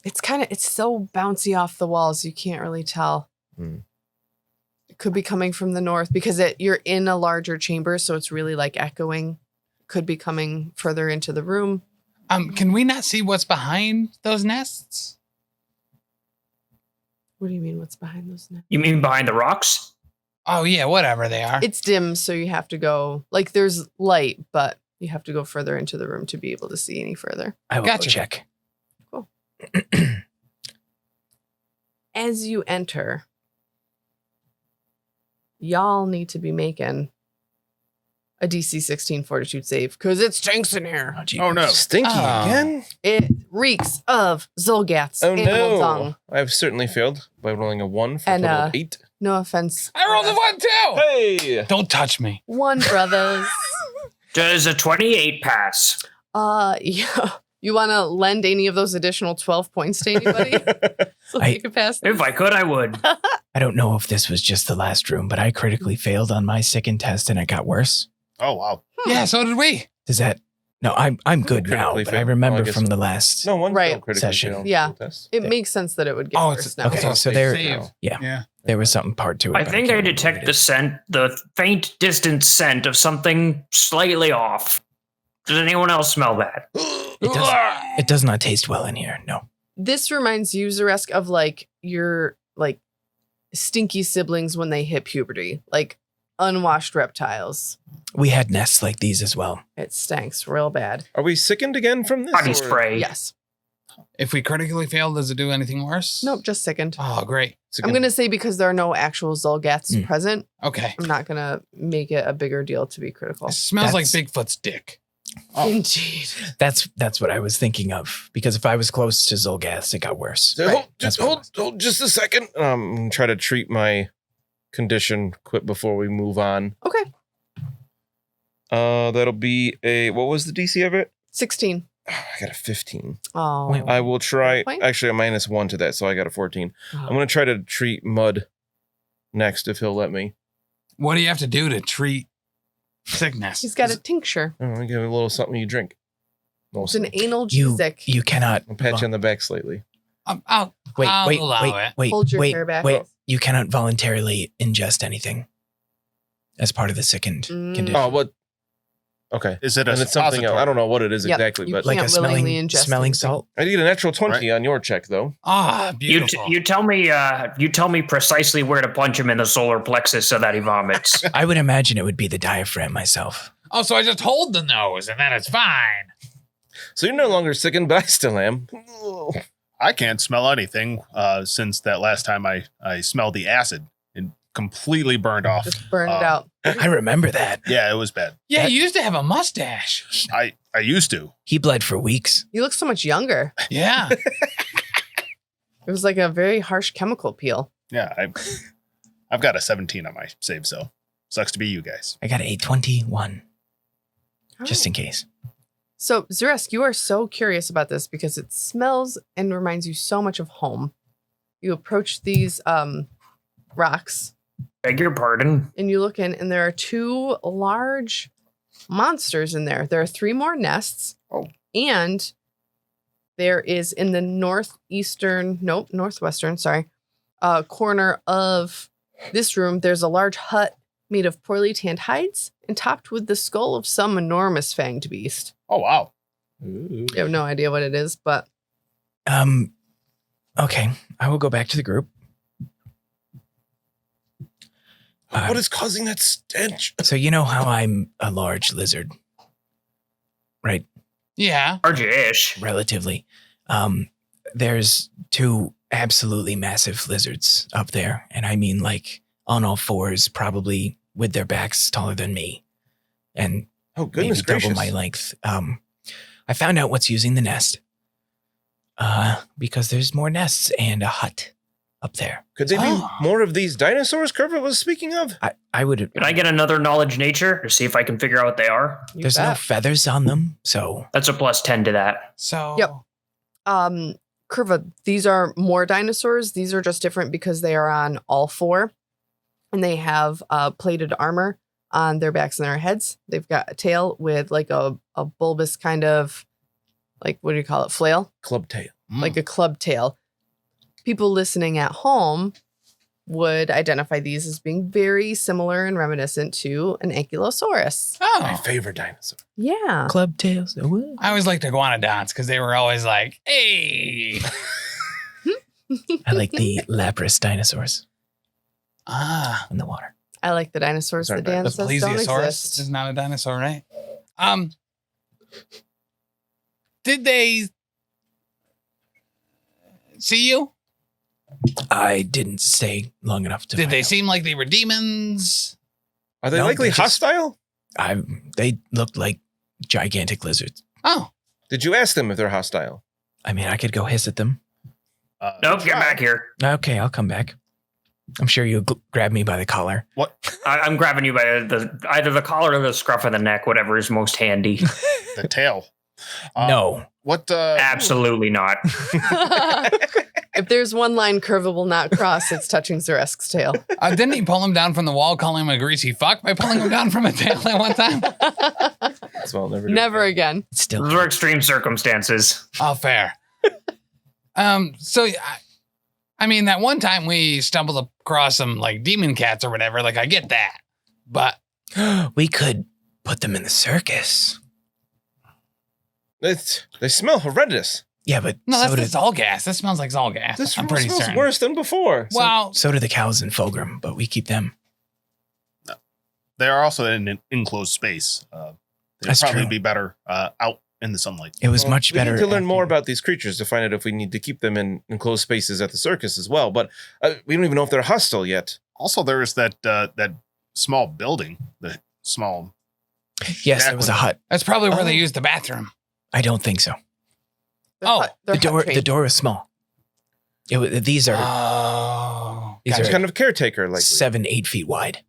It's so bouncy off the walls, you can't really tell. It could be coming from the north because you're in a larger chamber, so it's really like echoing. Could be coming further into the room. Can we not see what's behind those nests? What do you mean what's behind those nests? You mean behind the rocks? Oh yeah, whatever they are. It's dim, so you have to go, like there's light, but you have to go further into the room to be able to see any further. I will Gotcha. go check. Cool. As you enter, y'all need to be making a DC 16 fortitude save because it stinks in here. Oh no. Stinky Oh. again? It reeks of Zolgath's Oh animal no. dung. I've certainly failed by rolling a 1 for a And, total of 8. No offense. I rolled a 1 too. Hey! Don't touch me. One, brothers. Does a 28 pass? Yeah. You want to lend any of those additional 12 points to anybody? So I- you can pass them? If I could, I would. I don't know if this was just the last room, but I critically failed on my second test and it got worse. Oh wow. Yeah, so did we. Does that? No, I'm good now, Critically but I failed. remember Oh, I guess from so. the last. No, one Right. failed critically Session. failed Yeah. the test. It makes sense that it would get Oh, worse it's now. okay. It's So a there- Save. Yeah, Yeah. there was something part to it. I but think can't I remember detect what it the is. scent, the faint, distant scent of something slightly off. Does anyone else smell that? It does not taste well in here. No. This reminds you, Xa'Reske, of like your like stinky siblings when they hit puberty, like unwashed reptiles. We had nests like these as well. It stinks real bad. Are we sickened again from this? Body or- spray. Yes. If we critically fail, does it do anything worse? Nope, just sickened. Oh, great. Sickened. I'm going to say because there are no actual Zolgaths present, Okay. I'm not going to make it a bigger deal to be critical. It smells like That's- Bigfoot's dick. Indeed. That's what I was thinking of. Because if I was close to Zolgaths, it got worse. So Right. That's what it hold just a second. Try to treat my condition quick before we move on. Okay. That'll be what was the DC of it? 16. I got a 15. Oh. Wait, I will try. Point? Actually, a -1 to that, so I got a 14. Oh. I'm gonna try to treat Mud next if he'll let me. What do you have to do to treat sickness? He's got a tincture. I don't know, give him a little something you drink. It's an anal You Jizik. you cannot I'll pat you on the back slightly. I'll wait, I'll wait, allow wait, it. wait, Hold your wait, hair back. wait. You cannot voluntarily ingest anything as part of the sickened Mm. condition. Oh, what? Okay. Is it a And it's something else. suppository? I don't know what it is Yep, exactly, you but like can't a smelling willingly ingest smelling anything. salt. I did a natural 20 Right. on your check, though. Ah, You beautiful. you tell me precisely where to punch him in the solar plexus so that he vomits. I would imagine it would be the diaphragm myself. Oh, so I just hold the nose and then it's fine. So you're no longer sickened, but I still am. I can't smell anything since that last time I smelled the acid. It completely burned off. Just burn it out. I remember that. Yeah, it was bad. Yeah, you used to have a mustache. I used to. He bled for weeks. You look so much younger. Yeah. It was like a very harsh chemical peel. Yeah, I've got a 17 on my save, so sucks to be you guys. I got a 21, just in case. So, Xa'Reske, you are so curious about this because it smells and reminds you so much of home. You approach these rocks Beg your pardon. and you look in, and there are two large monsters in there. There are 3 more nests. Oh. And there is in the northwestern, corner of this room, there's a large hut made of poorly tanned hides and topped with the skull of some enormous fanged beast. Oh wow. Ooh. I have no idea what it is, but Okay, I will go back to the group. What is causing that stench? So you know how I'm a large lizard, right? Yeah. Large-ish. Relatively. There's 2 absolutely massive lizards up there, and I mean like on all fours, probably with their backs taller than me. And Oh, goodness maybe double gracious. my length. I found out what's using the nest. Because there's more nests and a hut up there. Could they be more of these dinosaurs Kurva was speaking of? I would. Can I get another knowledge nature to see if I can figure out what they are? You There's no bet. feathers on them, so That's a +10 to that. So Yep. Kurva, these are more dinosaurs. These are just different because they are on all four, and they have plated armor on their backs and their heads. They've got a tail with like a bulbous kind of, like, what do you call it? Flail? Club tail. Like a club tail. People listening at home would identify these as being very similar and reminiscent to an ankylosaurus. My Oh, favorite dinosaur. Yeah. club tails. What? I always liked iguanodonts because they were always like, hey. I like the Lapras dinosaurs Ah, in the water. I like the dinosaurs Sorry, that Dan the says don't plesiosaurus exist. is not a dinosaur, right? Did they see you? I didn't stay long enough to. Did find they out. seem like they were demons? Are they No, likely they're just- hostile? They looked like gigantic lizards. Oh, Did you ask them if they're hostile? I mean, I could go hiss at them. Nope, get back here. Okay, I'll come back. I'm sure you'll grab me by the collar. I'm grabbing you by either the collar or the scruff of the neck, whatever is most handy. The tail. No. What? Absolutely not. If there's one line Kurva will not cross, it's touching Xa'Reske's tail. didn't he pull him down from the wall, calling him a greasy fuck by pulling him down from a tail at one time? That's well, never. Do Never it. again. It's still. Those are extreme circumstances. Oh, fair. So, I mean, that one time we stumbled across some like demon cats or whatever, like I get that, but We could put them in the circus. They smell horrendous. Yeah, but no, so that's all gas. That smells like all gas. This I'm pretty smells certain. worse than before. Well, so do the cows in Fulgrim, but we keep them. They are also in an enclosed space. They'd That's probably true. be better out in the sunlight. It was Well, much better. We need to learn after- more about these creatures to find out if we need to keep them in enclosed spaces at the circus as well. But we don't even know if they're hostile yet. Also, there is that small building, the small. Yes, there was a hut. that's probably where Oh. they used the bathroom. I don't think so. Oh, They're The door was small. These are Oh, These It's are- kind of caretaker like. 7-8 feet wide.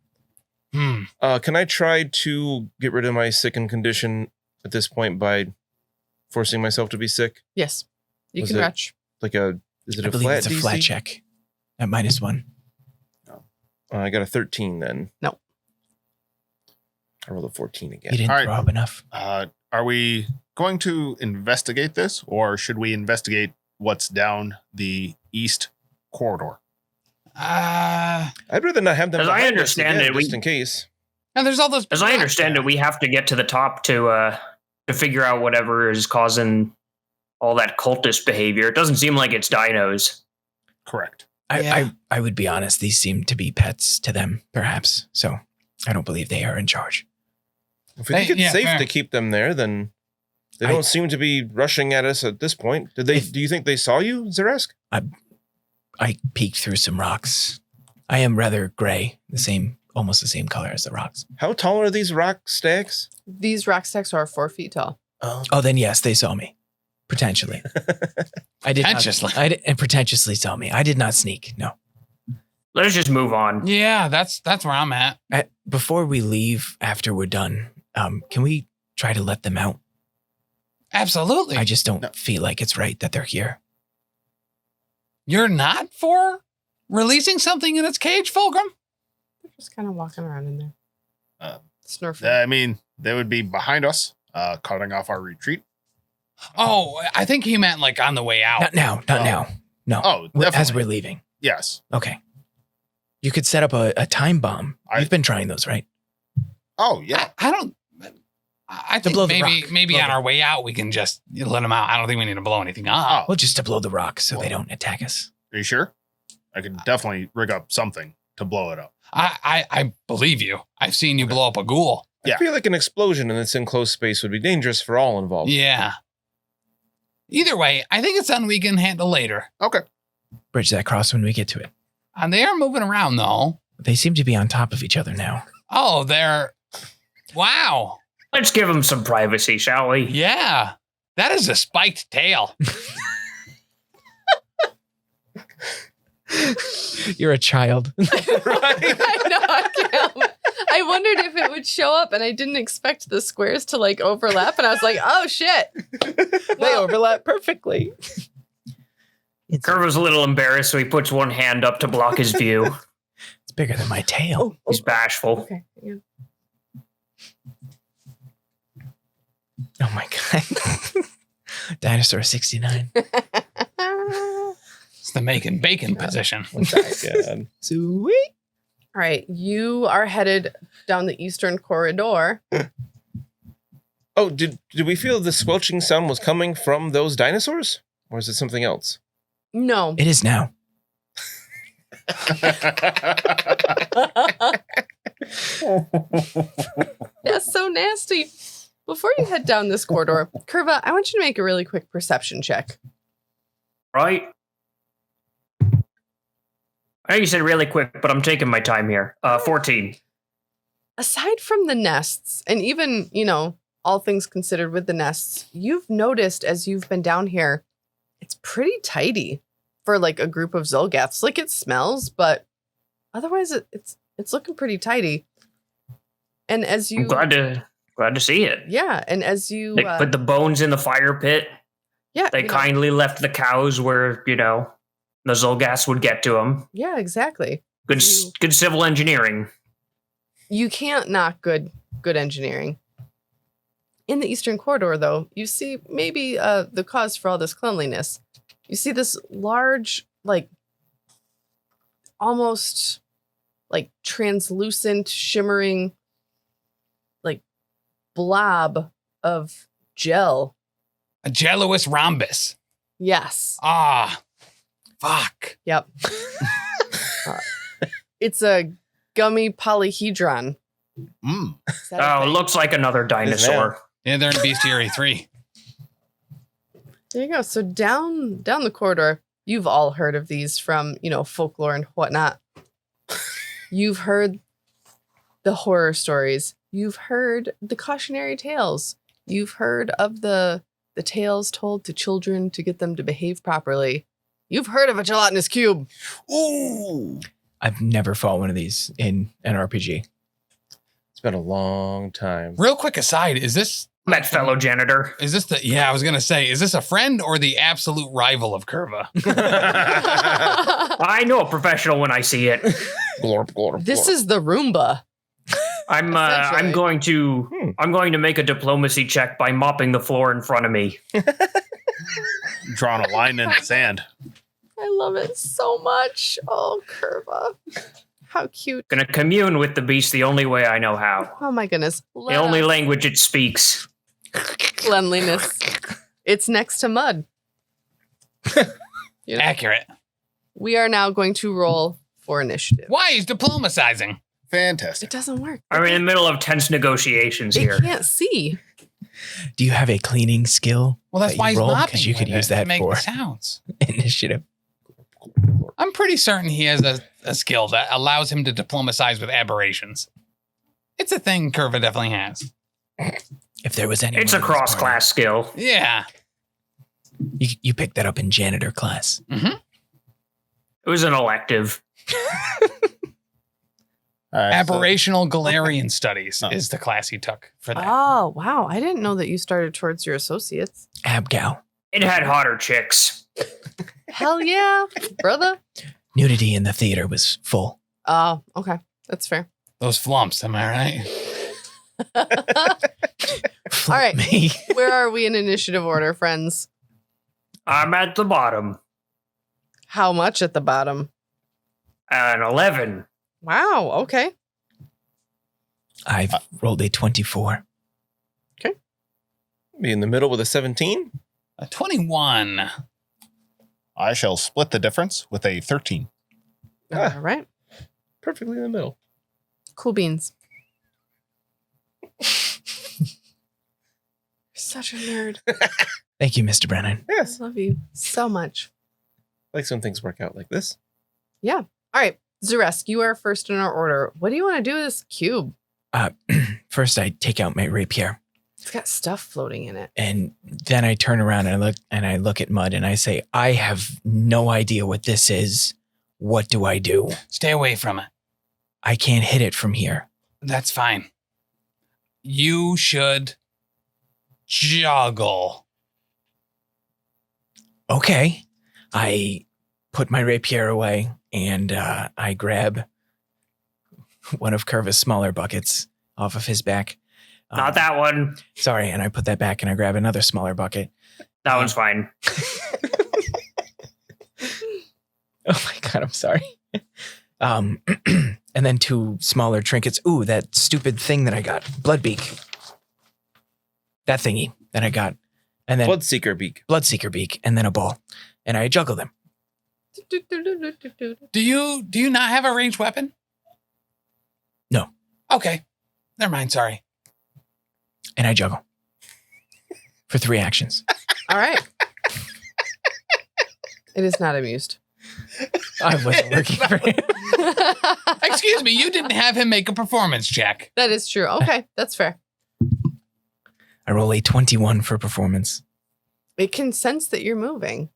Can I try to get rid of my sickened condition at this point by forcing myself to be sick? Yes. You Was can it- retch. Is it I a believe flat it's a DC? flat check at -1. I got a 13 then. No. I rolled a 14 again. You didn't All right. throw up enough. Are we going to investigate this, or should we investigate what's down the east corridor? I'd rather not have them. As I behind us understand again, it, we- just in case. and there's all those. As I understand it, we have to get to the top to figure out whatever is causing all that cultist behavior. It doesn't seem like it's dinos. Correct. Yeah. I would be honest. These seem to be pets to them, perhaps. So I don't believe they are in charge. If we think it's yeah, safe fair. to keep them there, then they I- don't seem to be rushing at us at this point. Did they? Do you think they saw you, Xa'Reske? I peeked through some rocks. I am rather gray, almost the same color as the rocks. How tall are these rock stacks? These rock stacks are 4 feet tall. Oh, then yes, they saw me. Potentially. I did Pretentiously. and pretentiously saw me. I did not sneak. No. Let's just move on. Yeah, that's where I'm at. Before we leave, after we're done, can we try to let them out? Absolutely. I just don't No. feel like it's right that they're here. You're not for releasing something in its cage, Fulgrim? They're just kind of walking around in there. Uh, Snurfing. I mean, they would be behind us, cutting off our retreat. Oh, I think he meant like on the way out. Not now. Not Oh. now. No. Oh, As definitely. we're leaving. Yes. Okay. You could set up a time bomb. I- You've been trying those, right? Oh, yeah. I don't. I think blow the maybe rock. maybe Blow on the- our way out we can just let them out. I don't think we need to blow anything up. Well, just to blow the rock so they Well- don't attack us. Are you sure? I could definitely rig up something to blow it up. I believe you. I've seen you blow up a ghoul. Yeah. I feel like an explosion in this enclosed space would be dangerous for all involved. Yeah. Either way, I think it's something we can handle later. Okay. Bridge that cross when we get to it. And they are moving around though. They seem to be on top of each other now. Oh, they're wow. Let's give him some privacy, shall we? Yeah, that is a spiked tail. You're a child. I know, I can't. I wondered if it would show up, and I didn't expect the squares to like overlap, and I was like, oh shit. They overlap perfectly. Kurva's a little embarrassed, so he puts one hand up to block his view. It's bigger than my tail. He's bashful. Okay. Yeah. Oh my god. Dinosaur 69. It's the making bacon position. God. Sweet. All right, you are headed down the eastern corridor. Oh, did we feel the squelching sound was coming from those dinosaurs? Or is it something else? No. It is now. That's so nasty. Before you head down this corridor, Kurva, I want you to make a really quick perception check. Right? I know you said really quick, but I'm taking my time here. 14. Aside from the nests, and even, all things considered with the nests, you've noticed as you've been down here, it's pretty tidy for like a group of Zolgaths. Like it smells, but otherwise it's looking pretty tidy. And as you I'm glad to see it. yeah, and as you They put the bones in the fire pit. yeah, They kindly left the cows where, the Zolgaths would get to them. yeah, exactly. Good civil engineering. You can't knock good engineering. In the Eastern Corridor, though, you see maybe the cause for all this cleanliness. You see this large, like, almost like translucent, shimmering, like, blob of gel. A jello-ous rhombus. Yes. Ah, fuck. Yep. It's a gummy polyhedron. Mm. Is that a Oh, thing? looks like another dinosaur. Yeah, they're in Bestiary 3. There you go. So down the corridor, you've all heard of these from, folklore and whatnot. You've heard the horror stories. You've heard the cautionary tales. You've heard of the tales told to children to get them to behave properly. You've heard of a gelatinous cube. Ooh. I've never fought one of these in an RPG. It's been a long time. Real quick aside, is this That fellow janitor. is this I was gonna say, is this a friend or the absolute rival of Kurva? I know a professional when I see it. Glorp, glorp, This glorp. is the Roomba. I'm going to make a diplomacy check by mopping the floor in front of me. Drawing a line in the sand. I love it so much. Oh, Kurva. How cute. Gonna commune with the beast the only way I know how. Oh my goodness. The only language it speaks. cleanliness. It's next to mud. Accurate. We are now going to roll for initiative. Why is diplomatizing? Fantastic. It doesn't work. I'm in the middle of tense negotiations It here. can't see. Do you have a cleaning skill? Well, that's that why you he's roll? mopping. You could with use it to that make for the sounds. initiative. I'm pretty certain he has a skill that allows him to diplomatize with aberrations. It's a thing Kurva definitely has. If there was any, It's a cross-class skill. Yeah. You picked that up in janitor class. Mm-hmm. It was an elective. All right, so- Aberrational Galarian Studies Oh. is the class he took for that. Oh, wow. I didn't know that you started towards your associates. Abgal. It had hotter chicks. Hell yeah, brother. Nudity in the theater was full. Oh, okay. That's fair. Those flumps, am I right? Flip right. me. Where are we in initiative order, friends? I'm at the bottom. How much at the bottom? An 11. Wow, okay. I've rolled a 24. Be in the middle with a 17. A 21. I shall split the difference with a 13. Ah. All right. Perfectly in the middle. Cool beans. Such a nerd. Thank you, Mr. Brennan. Yes. I love you so much. Like when things work out like this. Yeah. All right. Xa'Reske, you are first in our order. What do you want to do with this cube? First, I take out my rapier It's got stuff floating in it. And then I turn around and I look at Mud and I say, I have no idea what this is. What do I do? Stay away from it. I can't hit it from here. That's fine. You should juggle. Okay. I put my rapier away and I grab one of Kurva's smaller buckets off of his back. Not that one. Sorry, and I put that back and I grab another smaller bucket. That one's fine. Oh my God, I'm sorry. And then 2 smaller trinkets. Ooh, that stupid thing that I got. Bloodbeak. That thingy that I got. And then Bloodseeker beak. Bloodseeker beak. And then a ball. And I juggle them. Do you not have a ranged weapon? No. Okay. Never mind, sorry. And I juggle. For 3 actions. All right. It is not amused. I wasn't working for him. Excuse me, you didn't have him make a performance check. That is true. Okay, that's fair. I roll a 21 for performance. It can sense that you're moving.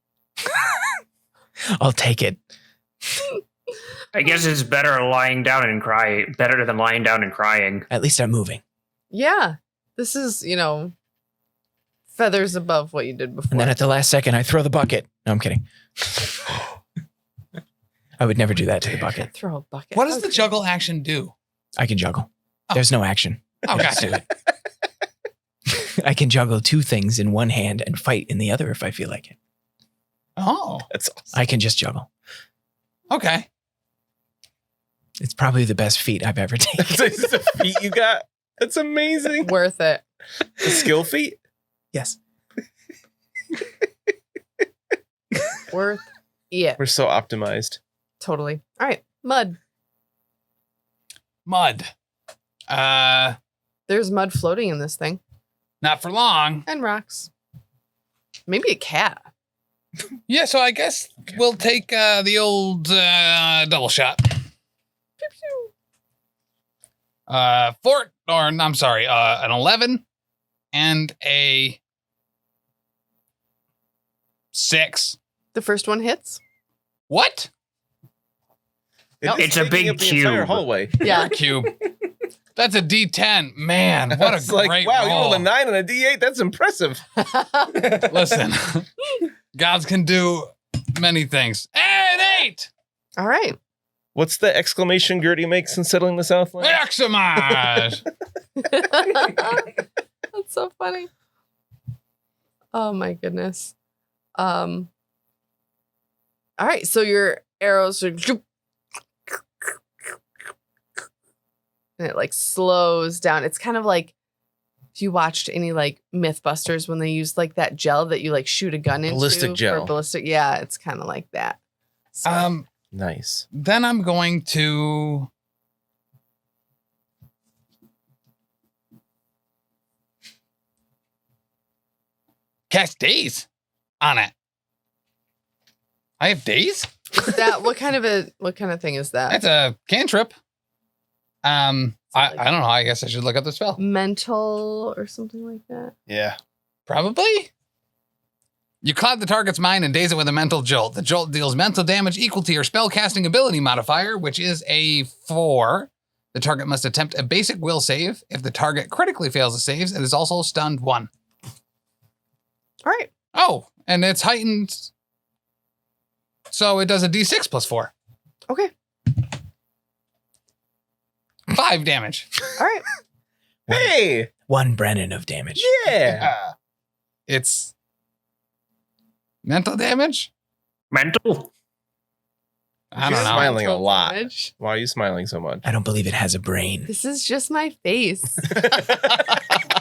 I'll take it. I guess it's better lying down and crying. Better than lying down and crying. At least I'm moving. Yeah. This is, feathers above what you did before. And then at the last second, I throw the bucket. No, I'm kidding. I would never do that to the bucket. Throw a bucket. What does the Okay. juggle action do? I can juggle. Oh. There's no action. Oh, Just do gotcha. it. I can juggle 2 things in one hand and fight in the other if I feel like it. Oh, That's awesome. I can just juggle. okay. It's probably the best feat I've ever taken. That's a feat you got. That's amazing. Worth it. A skill feat? Yes. Worth it. We're so optimized. Totally. All right. Mud. Mud. There's mud floating in this thing. Not for long. And rocks. Maybe a cat. Yeah, so I guess we'll take the old double shot. An 11 and a 6. The first one hits. What? It's a big taking up the entire cube. hallway. Yeah. Cube. That's a D10. Man, what a It's like, great wow, you roll. rolled a 9 and a D8. That's impressive. Listen, gods can do many things. And 8! All right. What's the exclamation Gertie makes in settling the Southland? Maximize! That's so funny. Oh my goodness. All right, so your arrows are and it like slows down. It's kind of like if you watched any like Mythbusters when they use like that gel that you like shoot a gun into. Ballistic for gel. ballistic. Yeah, it's kind of like that. So, Nice. Then I'm going to cast Daze on it. I have Daze? is that what kind of thing is that? That's a cantrip. I don't know. I guess I should look up the spell. Mental or something like that. Yeah. Probably. You cloud the target's mind and daze it with a mental jolt. The jolt deals mental damage equal to your spellcasting ability modifier, which is a 4. The target must attempt a basic will save. If the target critically fails the saves, it is also stunned 1. All right. Oh, and it's heightened. So it does a d6 plus 4. Okay. 5 damage. All right. Hey! 1 Brennan of damage. Yeah. It's mental damage? Mental. I She's don't know. smiling a Mental lot. damage. Why are you smiling so much? I don't believe it has a brain. This is just my face.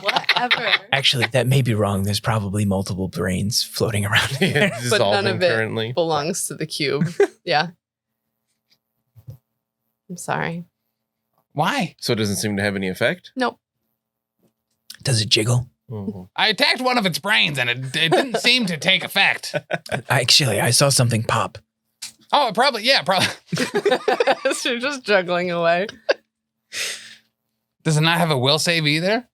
Whatever. Actually, that may be wrong. There's probably multiple brains floating around here. But none Dissolving of it currently. belongs to the cube. Yeah. I'm sorry. Why? So it doesn't seem to have any effect? Nope. Does it jiggle? Mhm. I attacked one of its brains and it didn't seem to take effect. Actually, I saw something pop. Oh, probably. So you're just juggling away. Does it not have a will save either?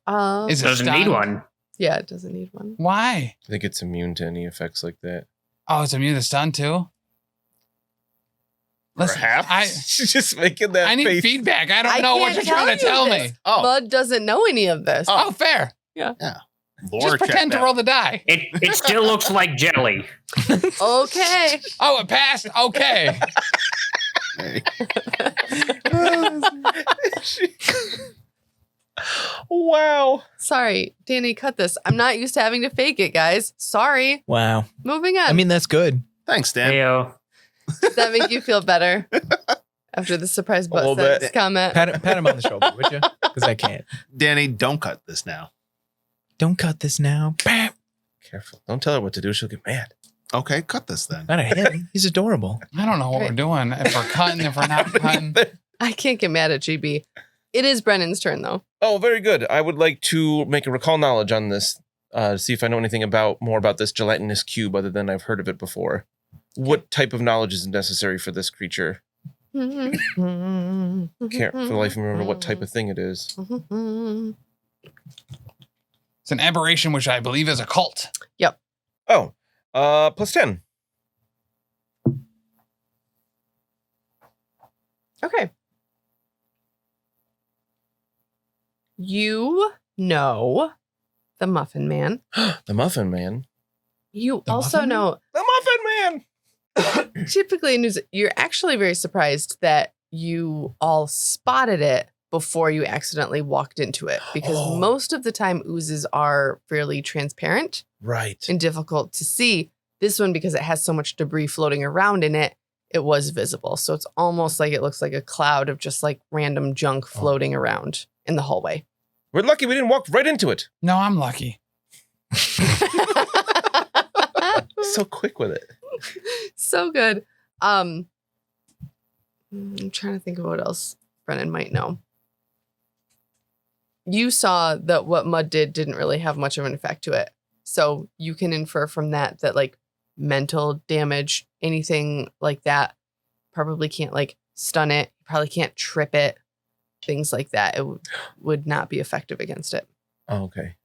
Is it Doesn't need stunned? one. Yeah, it doesn't need one. Why? I think it's immune to any effects like that. Oh, it's immune to stun too? Listen, Perhaps. She's just making that I need face. feedback. I don't I know what can't you're trying to tell this. me. Oh, Bud doesn't know any of this. Oh, fair. lore Just pretend to check roll the die. It still looks like jelly. Okay. Oh, it passed? Okay. Wow. Sorry, Danny, cut this. I'm not used to having to fake it, guys. Sorry. Wow. Moving on. I mean, that's good. Thanks, Dan. Theo. Does that make you feel better after the surprise little butt bit. comment? Pat him on the shoulder, would you? Because I can't. Danny, don't cut this now. Don't cut this now. Bam. Careful. Don't tell her what to do. She'll get mad. Okay, cut this then. Not at him. He's adorable. I don't know what we're doing. If we're cutting, if we're not cutting. I can't get mad at GB. It is Brennan's turn, though. Oh, very good. I would like to make a recall knowledge on this, see if I know anything more about this gelatinous cube other than I've heard of it before. What type of knowledge is necessary for this creature? Can't for the life of me remember what type of thing it is. It's an aberration, which I believe is a cult. Oh, plus 10. Okay. You know the Muffin Man. The Muffin Man. You The also Muffin Man? know The Muffin Man! typically in news, you're actually very surprised that you all spotted it before you accidentally walked into it, because Oh. most of the time oozes are fairly transparent Right. and difficult to see. This one, because it has so much debris floating around in it, it was visible. So it's almost like it looks like a cloud of just like random junk floating around in the hallway. We're lucky we didn't walk right into it. No, I'm lucky. So quick with it. So good. I'm trying to think of what else Brennan might know. You saw that what Mud didn't really have much of an effect to it. So you can infer from that like mental damage, anything like that, probably can't like stun it, probably can't trip it, things like that. It would not be effective against it. Oh, okay.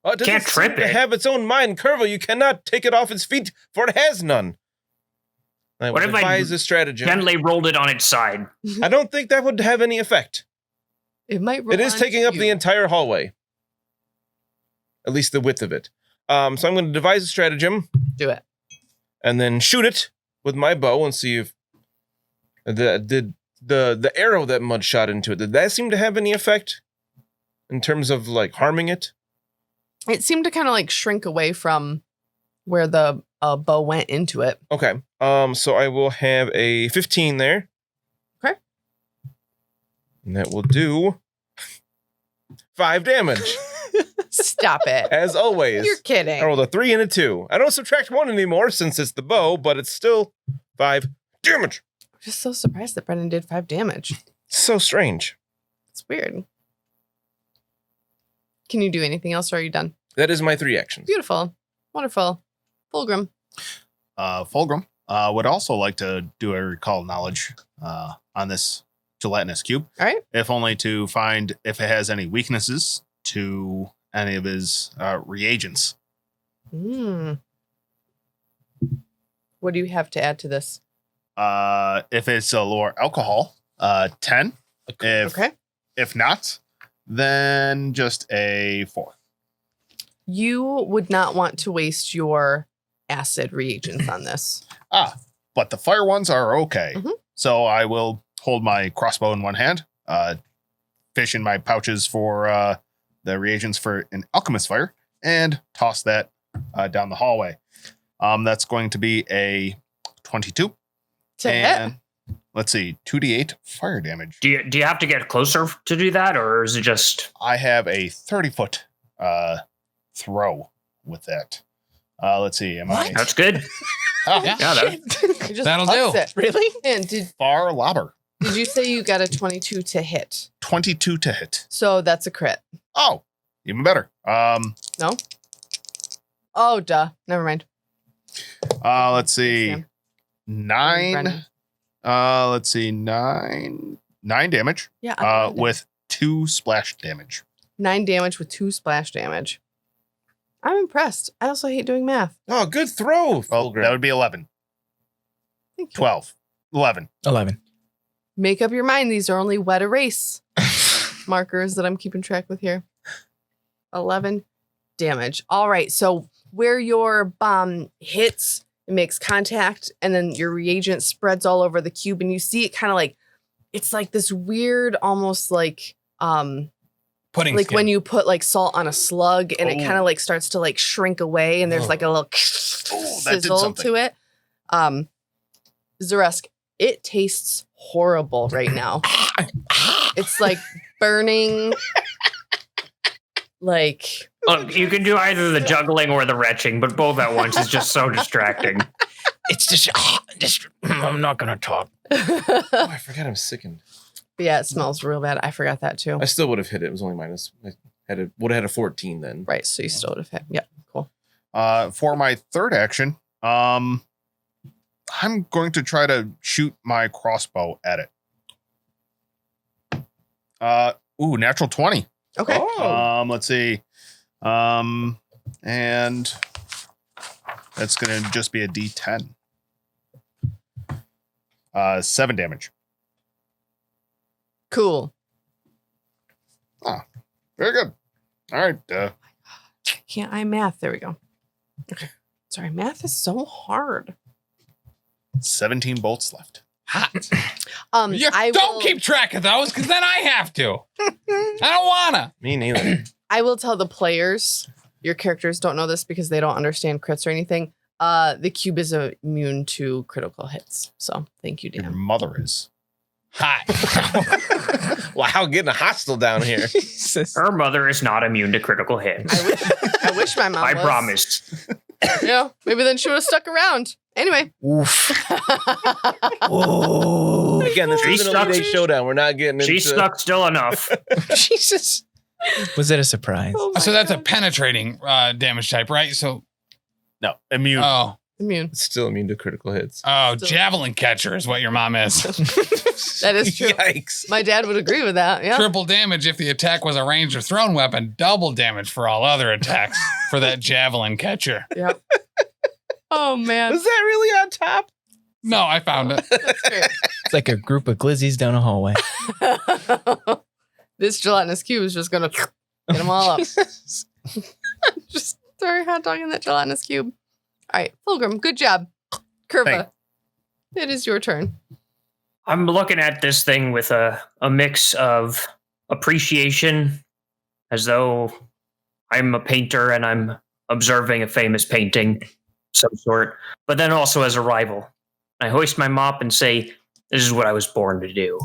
Oh, it doesn't Can't trip seem to it. have its own mind, Kurva. You cannot take it off its feet, for it has none. I What would if I advise a stratagem. Gently rolled it on its side. I don't think that would have any effect. It might. It is roll taking onto up the you. entire hallway. At least the width of it. So I'm going to devise a stratagem Do it. and then shoot it with my bow and see if the arrow that Mud shot into it, did that seem to have any effect in terms of like harming it? It seemed to kind of like shrink away from where the bow went into it. Okay. So I will have a 15 there. Okay. And that will do 5 damage. Stop it. As always. You're kidding. I rolled a 3 and a 2. I don't subtract 1 anymore since it's the bow, but it's still 5 damage. I'm just so surprised that Brennan did 5 damage. So strange. It's weird. Can you do anything else or are you done? That is my 3 actions. Beautiful. Wonderful. Fulgrim. Fulgrim would also like to do a recall knowledge on this gelatinous cube. All right. If only to find if it has any weaknesses to any of his reagents. What do you have to add to this? If it's a lower alcohol, 10. Okay. If not, then just a 4. You would not want to waste your acid reagents on this. But the fire ones are okay. Mhm. So I will hold my crossbow in one hand, fish in my pouches for the reagents for an alchemist fire, and toss that down the hallway. That's going to be a 22. To hit. And let's see, 2d8 fire damage. Do you have to get closer to do that, or is it just I have a 30-foot throw with that. Let's see, am I that's good? Yeah. that- You just That'll hucks do. It. Really? And did far lobber? you say you got a 22 to hit? 22 to hit. So that's a crit. Oh, even better. No? Oh, duh. Never mind. Let's see. Sam. 9. Brennan. Let's see, 9 damage. Yeah. With 2 splash damage. 9 damage with 2 splash damage. I'm impressed. I also hate doing math. Oh, good throw. Well, that would be 11. Thank you. 12. 11. 11. Make up your mind. These are only wet erase markers that I'm keeping track with here. 11 damage. All right. So where your bomb hits, it makes contact, and then your reagent spreads all over the cube, and you see it kind of like, it's like this weird, almost like Pudding like skin. when you put like salt on a slug and it Oh. kind of like starts to like shrink away, and there's like a little Oh, that did sizzle something. to it. Xa'Reske, it tastes horrible right now. It's like burning. Like Look, you can do either the juggling or the retching, but both at once is just so distracting. It's just I'm not gonna talk. Oh, I forgot I'm sickened. Yeah, it smells real bad. I forgot that too. I still would have hit it. It was only minus. I would have had a 14 then. Right, so you still would have hit. Yeah, cool. For my third action, I'm going to try to shoot my crossbow at it. Natural 20. Okay. Oh. Let's see. And that's gonna just be a D10. 7 damage. Cool. Very good. All right. Can't I math? There we go. Okay. Sorry, math is so hard. 17 bolts left. Hot. I Don't will, keep track of those, because then I have to. I don't wanna. Me neither. I will tell the players. Your characters don't know this because they don't understand crits or anything. The cube is immune to critical hits. So thank you, Your Dan. mother is. Hot. Wow, getting hostile down here. Jesus. Her mother is not immune to critical hits. I wish my mom I was. promised. Yeah, maybe then she would have stuck around. Anyway. Oof. Ooh. Again, this She is an stuck- Elite Eight showdown. We're not getting into. She's stuck still enough. Jesus. Was it a surprise? Oh my So that's a God. penetrating damage type, right? So, No, immune. Immune. It's still immune to critical hits. javelin catcher is what your mom is. That is true. Yikes. My dad would agree with that. Yeah. Triple damage if the attack was a ranged or thrown weapon. Double damage for all other attacks for that javelin catcher. Yep. Oh man. Was that really on top? No, I found it. That's great. It's like a group of glizzies down a hallway. This gelatinous cube is just gonna get them all up. Just throw your hot dog in that gelatinous cube. All right, Fulgrim, good job. Kurva, Thank- it is your turn. I'm looking at this thing with a mix of appreciation, as though I'm a painter and I'm observing a famous painting of some sort, but then also as a rival. I hoist my mop and say, this is what I was born to do.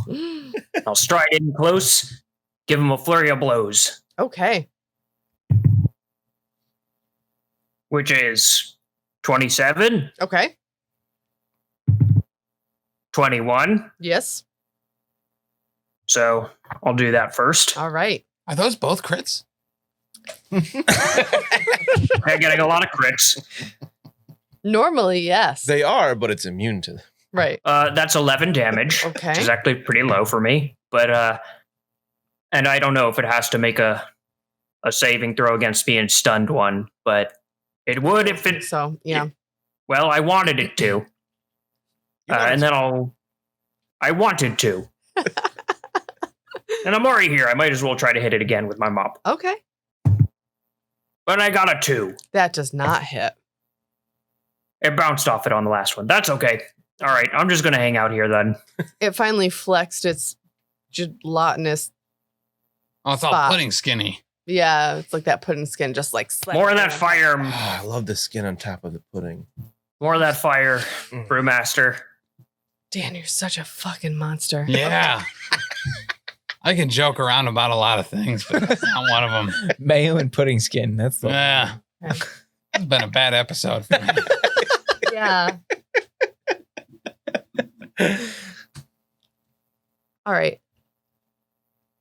I'll stride in close, give him a flurry of blows, Okay. which is 27, Okay. 21. Yes. So I'll do that first. All right. Are those both crits? I'm getting a lot of crits. Normally, yes. They are, but it's immune to them. Right. That's 11 damage, Okay. which is actually pretty low for me. But and I don't know if it has to make a saving throw against being stunned one, but it would if it. So yeah. Well, I wanted it to, and then I wanted to, and I'm already here. I might as well try to hit it again with my mop. Okay. But I got a 2. That does not hit. It bounced off it on the last one. That's okay. All right, I'm just gonna hang out here then. It finally flexed its gelatinous. Oh, it's all Spot. pudding skinny. Yeah, it's like that pudding skin just like slapped More of that around. fire. Oh, I love the skin on top of the pudding. More of that fire, Brewmaster. Dan, you're such a fucking monster. Yeah. I can joke around about a lot of things, but that's not one of them. Mayo and pudding skin. That's the Yeah. It's been a bad episode for me. Yeah. All right.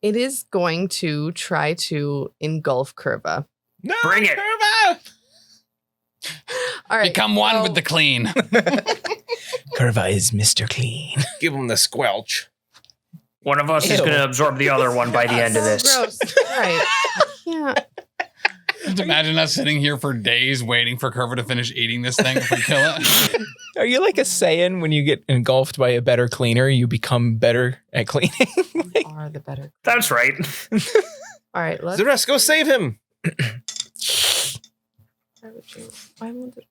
It is going to try to engulf Kurva. No, Bring it. Kurva! All right. Become one so- with the clean. Kurva is Mr. Clean. Give him the squelch. One of us is Ew. going to absorb the other one by the end of this. Gross. Right. Yeah. Just imagine us sitting here for days waiting for Kurva to finish eating this thing if we kill it. Are you like a Saiyan when you get engulfed by a better cleaner, you become better at cleaning? You are the better. That's right. All right, let's. Xa'Reske, go save him. Why won't it?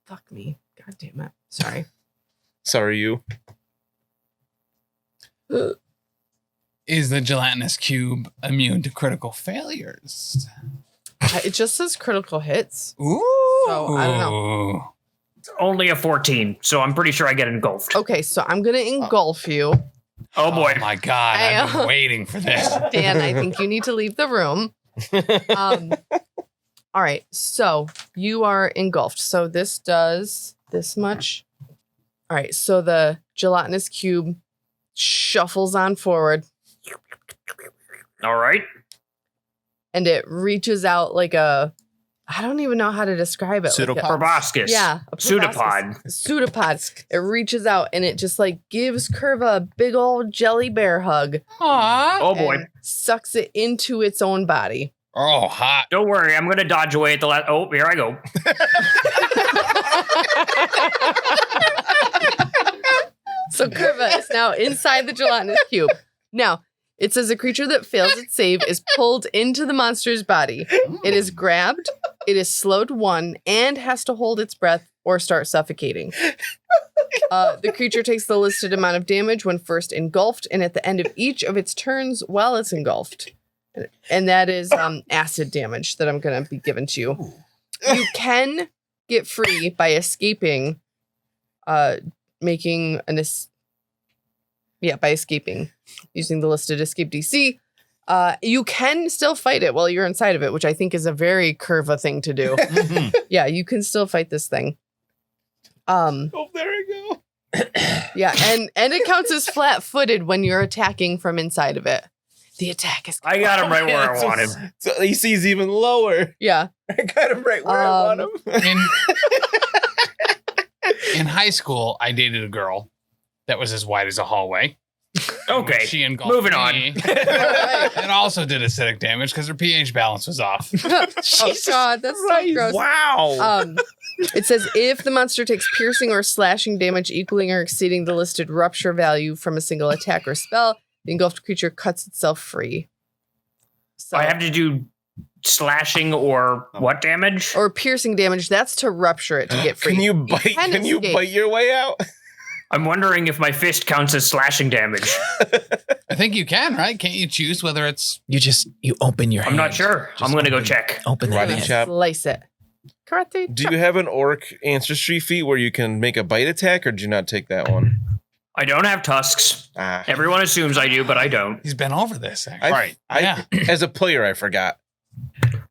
Fuck me. God damn it. Sorry. Sorry, you. Is the gelatinous cube immune to critical failures? It just says critical hits. Ooh. So, I don't know. Only a 14, so I'm pretty sure I get engulfed. Okay, so I'm going to engulf you. Oh boy. Oh my God. I've been waiting for this. Dan, I think you need to leave the room. All right, so you are engulfed. So this does this much. All right, so the gelatinous cube shuffles on forward All right. and it reaches out like a, I don't even know how to describe it. Pseudopod. Proboscis. Yeah. a Pseudopod. proboscis. Pseudopod. It reaches out and it just like gives Kurva a big old jelly bear hug. Aw. Oh boy. and sucks it into its own body. Oh, hot. Don't worry, I'm going to dodge away at the last. Oh, here I go. So Kurva is now inside the gelatinous cube. Now, it says a creature that fails its save is pulled into the monster's body. It is grabbed, it is slowed 1, and has to hold its breath or start suffocating. The creature takes the listed amount of damage when first engulfed and at the end of each of its turns while it's engulfed. And that is acid damage that I'm going to be given to you. You can get free by escaping, making an by escaping using the listed escape DC. You can still fight it while you're inside of it, which I think is a very Kurva thing to do. Yeah, you can still fight this thing. Oh, there we go. Yeah, and it counts as flat-footed when you're attacking from inside of it. The attack is. I got him right where I want him. So AC's even lower. Yeah. I got him right where I want him. In high school, I dated a girl that was as wide as a hallway. Okay. She engulfed Moving on. me. It also did acidic damage because her pH balance was off. Oh God, that's so gross. Wow. It says if the monster takes piercing or slashing damage equaling or exceeding the listed rupture value from a single attack or spell, the engulfed creature cuts itself free. So, I have to do slashing or what damage? or piercing damage. That's to rupture it to get free. Can you bite? can Can you escape. bite your way out? I'm wondering if my fist counts as slashing damage. I think you can, right? Can't you choose whether it's... You open your hand. I'm not sure. Just I'm going to go open- check. Open that Karate hand. chop. Slice it. Karate Do chop. you have an orc ancestry feat where you can make a bite attack, or do you not take that one? I don't have tusks. Ah, Everyone assumes I do, but I don't. He's been over this, actually. I, Right. I, as a player, I forgot.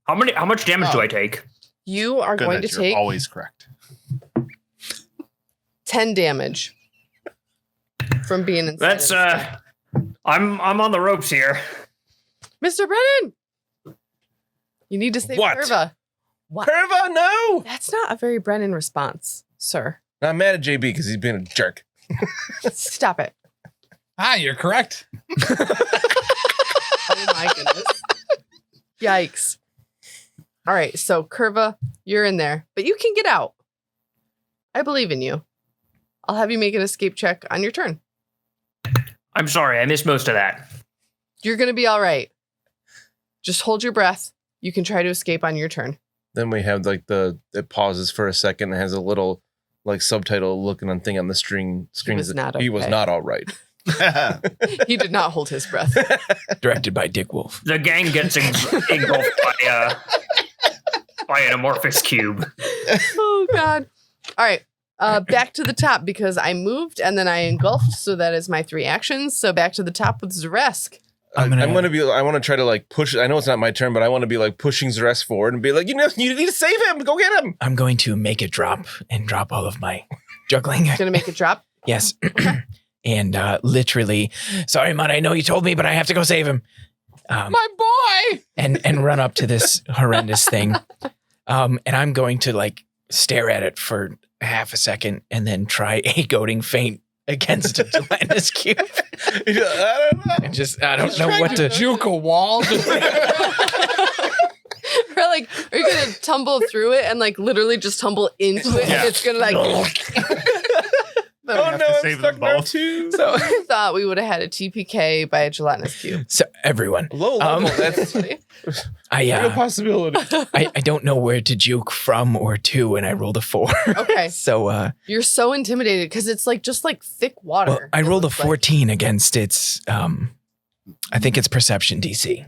How much damage do I take? You are going to Goodness, you're take always correct. 10 damage from being inside. That's of this thing. I'm on the ropes here. Mr. Brennan. You need to save What? Kurva. What? Kurva, no! That's not a very Brennan response, sir. I'm mad at JB because he's being a jerk. Stop it. Ah, you're correct. Oh my goodness. Yikes. All right, so Kurva, you're in there, but you can get out. I believe in you. I'll have you make an escape check on your turn. I'm sorry, I missed most of that. You're going to be all right. Just hold your breath. You can try to escape on your turn. Then we have like it pauses for a second and has a little like subtitle looking on thing on the screen. was not He was okay. not all right. He did not hold his breath. Directed by Dick Wolf. The gang gets engulfed by an amorphous cube. Oh, God. All right. Back to the top because I moved and then I engulfed. So that is my 3 actions. So back to the top with Xa'Reske. I want to try to like push. I know it's not my turn, but I want to be like pushing Xa'Reske forward and be like, you need to save him. Go get him. I'm going to make it drop and drop all of my juggling. Going to make it drop. Yes. And literally, sorry, Mud, I know you told me, but I have to go save him. My boy! And run up to this horrendous thing. And I'm going to like stare at it for half a second and then try a goading feint against a gelatinous cube. I don't know. I don't know what to. Juke a wall. Or like, are you gonna tumble through it and like literally just tumble into it? Yeah. And it's gonna like. Then we Oh have no, to I'm save them stuck now both. too. So I thought we would have had a TPK by a gelatinous cube. So everyone, Low level. That's Funny. I real possibility. I don't know where to juke from or to, and I rolled a 4. Okay, So you're so intimidated because it's like just like thick water. well, I It rolled a looks like. 14 against its I think it's perception DC.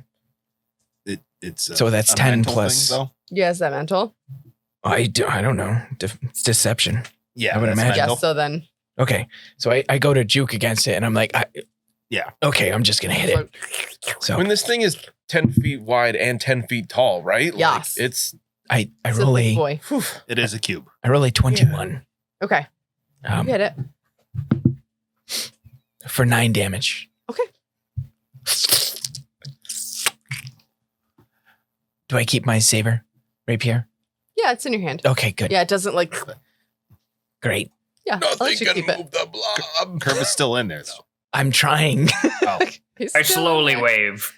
It's So that's a 10 mental plus- thing, though? Yeah, is that mental? I don't know. It's deception. Yeah, I would that's imagine. mental. Yes. So then, Okay. So I go to juke against it and I'm like, Yeah. Okay, I'm just gonna hit it. So When this thing is 10 feet wide and 10 feet tall, right? Yes. Like, it's I it's a roll big a boy. whew. It is a cube. 21 Okay, you hit it. for 9 damage. Okay. Do I keep my saber rapier? Yeah, it's in your hand. Okay, good. Yeah, it doesn't like. Great. Yeah, I'll Nothing let you can keep it. move the blob. Curve is still in there, though. I'm trying. Oh, He's I still slowly in wave.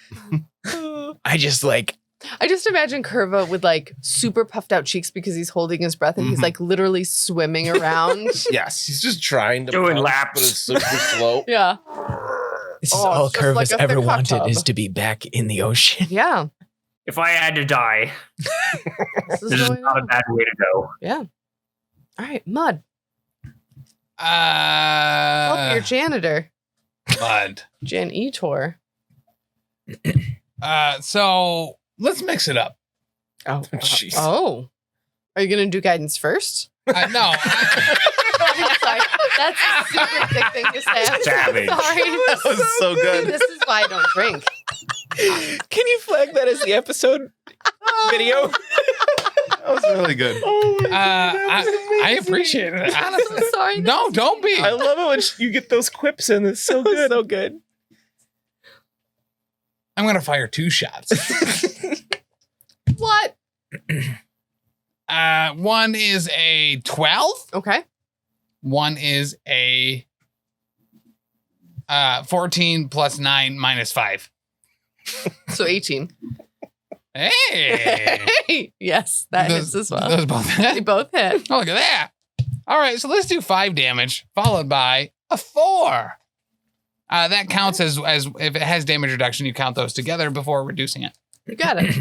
there. I just like I just imagine Kurva with like super puffed out cheeks because he's holding his breath and he's Mhm. like literally swimming around. yes. He's just trying to Doing punch, laps. but it's super slow. Yeah. this is Oh, all it's just Curve like has a ever thick hot wanted tub. is to be back in the ocean. Yeah. If I had to die, This is this is going not a on. bad way to go. Yeah. All right, Mud. Help your janitor. Bud. Janitor. So let's mix it up. Oh. Jeez. Oh. Are you going to do guidance first? No. I'm sorry. That's a super thick thing to say. I'm Savage. sorry. That was so good. This is why I don't drink. Can you flag that as the episode video? That was really good. I appreciate it. I'm Honestly. so sorry. No, don't be. I love it when you get those quips in. It's so good. So good. I'm gonna fire 2 shots. What? One is a 12. Okay. One is a 14 plus 9 minus 5. So 18. Hey. Yes, that hits as well. Those both They hit. both hit. Oh, look at that. All right, so let's do 5 damage, followed by a 4. That counts as if it has damage reduction, you count those together before reducing it. You got it.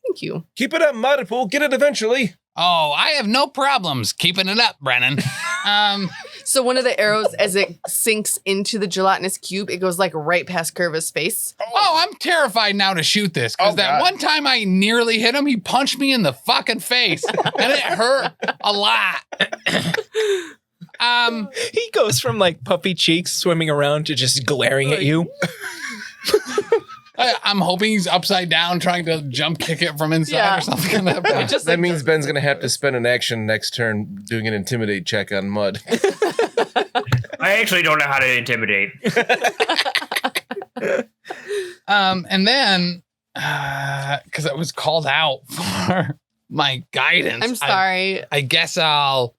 Thank you. Keep it up, Mud. We'll get it eventually. Oh, I have no problems keeping it up, Brennan. So one of the arrows, as it sinks into the gelatinous cube, it goes like right past Kurva's face. Oh, I'm terrified now to shoot this because Oh, that God. one time I nearly hit him, he punched me in the fucking face, and it hurt a lot. He goes from like puffy cheeks swimming around to just glaring at you. I'm hoping he's upside down trying to jump kick it from inside Yeah. or something. Like that. Just That like means Ben's going to have to spend an action next turn doing an intimidate check on Mud. I actually don't know how to intimidate. And then because I was called out for my guidance, I'm sorry. I guess I'll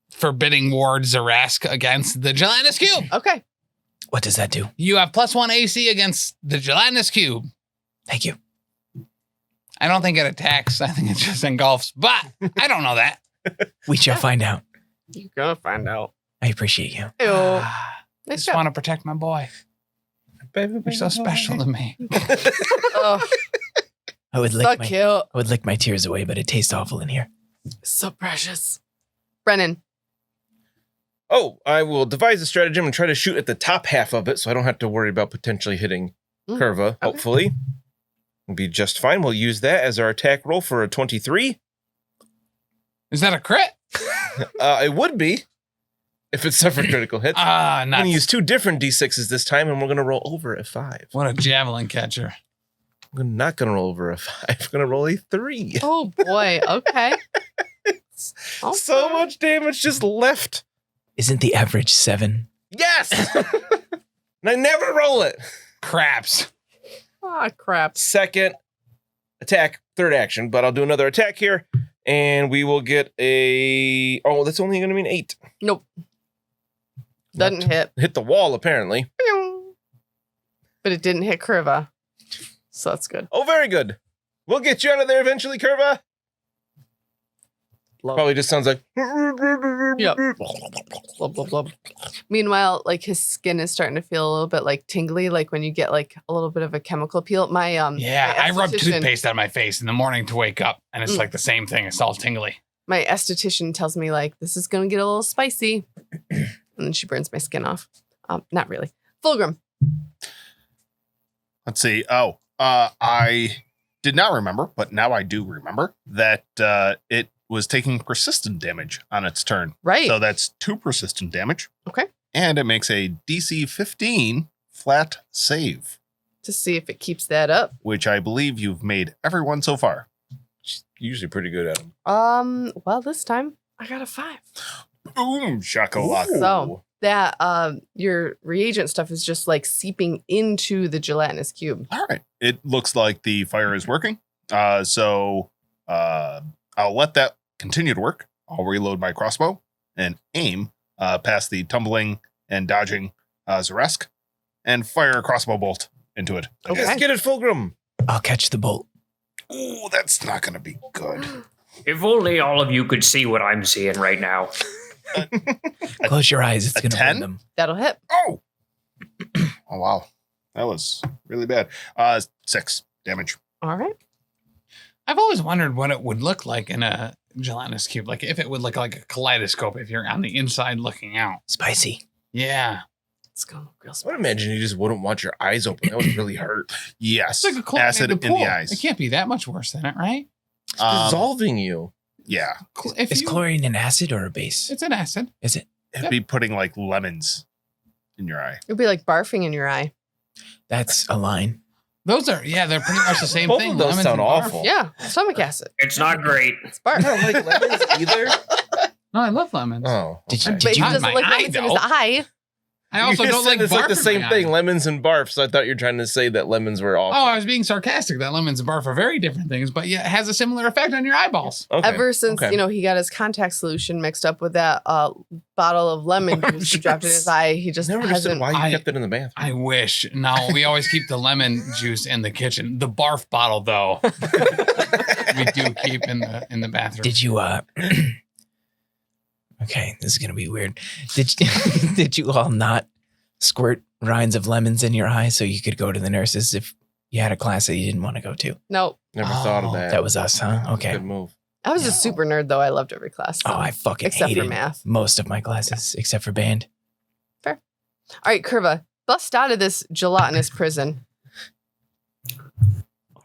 forbidding ward Xa'Reske against the gelatinous cube. Okay. What does that do? You have +1 AC against the gelatinous cube. Thank you. I don't think it attacks. I think it just engulfs, but I don't know that. We shall find out. You're gonna find out. I appreciate you. Ew. I Nice just job. want to protect my boy. You're so special to me. Oh, I would so lick my cute. I would lick my tears away, but it tastes awful in here. So precious. Brennan. Oh, I will devise a stratagem and try to shoot at the top half of it so I don't have to worry about potentially hitting Kurva, hopefully. It'll be just fine. We'll use that as our attack roll for a 23. Is that a crit? It would be if it suffered critical hits. I'm Nuts. going to use 2 different d6s this time, and we're going to roll over a 5. What a javelin catcher. I'm not going to roll over a 5. I'm going to roll a 3. Oh boy. Okay. So much damage just left. Isn't the average 7? Yes! And I never roll it. Craps. Ah, crap. Second attack, third action, but I'll do another attack here, and we will get a... Oh, that's only going to mean 8. Nope. Doesn't hit. Hit the wall, apparently. But it didn't hit Kurva. So that's good. Oh, very good. We'll get you out of there eventually, Kurva. Probably just sounds like... Yep. Blub, blub, blub. Meanwhile, like his skin is starting to feel a little bit like tingly, like when you get like a little bit of a chemical peel. My I rub esthetician- toothpaste on my face in the morning to wake up, and it's like the same thing. It's all tingly. My esthetician tells me like this is gonna get a little spicy, and then she burns my skin off. Not really. Fulgrim. Let's see. I did not remember, but now I do remember that it was taking persistent damage on its turn. Right. So that's 2 persistent damage. Okay. And it makes a DC 15 flat save, To see if it keeps that up. which I believe you've made everyone so far. Usually pretty good at them. Well, this time I got a 5. Boom, shakalaka. So that your reagent stuff is just like seeping into the gelatinous cube. All right. It looks like the fire is working. So I'll let that continue to work. I'll reload my crossbow and aim past the tumbling and dodging Xa'Reske and fire a crossbow bolt into it. Okay. Let's get it, Fulgrim. I'll catch the bolt. Ooh, that's not going to be good. If only all of you could see what I'm seeing right now. Close your eyes. It's a going to 10? burn them. That'll hit. Oh! Oh, wow. That was really bad. 6 damage. All right. I've always wondered what it would look like in a gelatinous cube. Like if it would look like a kaleidoscope if you're on the inside looking out. Spicy. Yeah. It's going to look real I smart. would imagine you just wouldn't want your eyes open. That would really hurt. Yes. It's like a Acid chlorinated in pool. the eyes. It can't be that much worse than it, right? It's dissolving you. Yeah. If Is you- chlorine an acid or a base? It's an acid. Is it? It'd be putting like lemons in your eye. It'd be like barfing in your eye. That's a line. Those are, they're pretty much the same Both thing. of those Lemons sound and barf. awful. Yeah. Stomach acid. It's not great. It's barf. I don't like lemons either. No, I love lemons. Oh. Did you- okay. But he Not doesn't my like eye, lemons in his though. eye. I also You don't said like it's like the barf in same my thing, eye. lemons and barf. So I thought you were trying to say that lemons were awful. Oh, I was being sarcastic that lemons and barf are very different things, but yeah, it has a similar effect on your eyeballs. Okay. Ever since, Okay. he got his contact solution mixed up with that bottle of lemon juice he dropped in his eye, he just Never understood hasn't. why you I- kept it in the bathroom. I wish. No, we always keep the lemon juice in the kitchen. The barf bottle, though, we do keep in the bathroom. Did you, okay, this is going to be weird. Did you all not squirt rinds of lemons in your eye so you could go to the nurses if you had a class that you didn't want to go to? No, Never thought of Oh, that. That was us, huh? Okay. Good move. I was a super nerd though. I loved every class. Oh, I fucking except for hated math. most of my classes except for band. All right, Kurva, bust out of this gelatinous prison.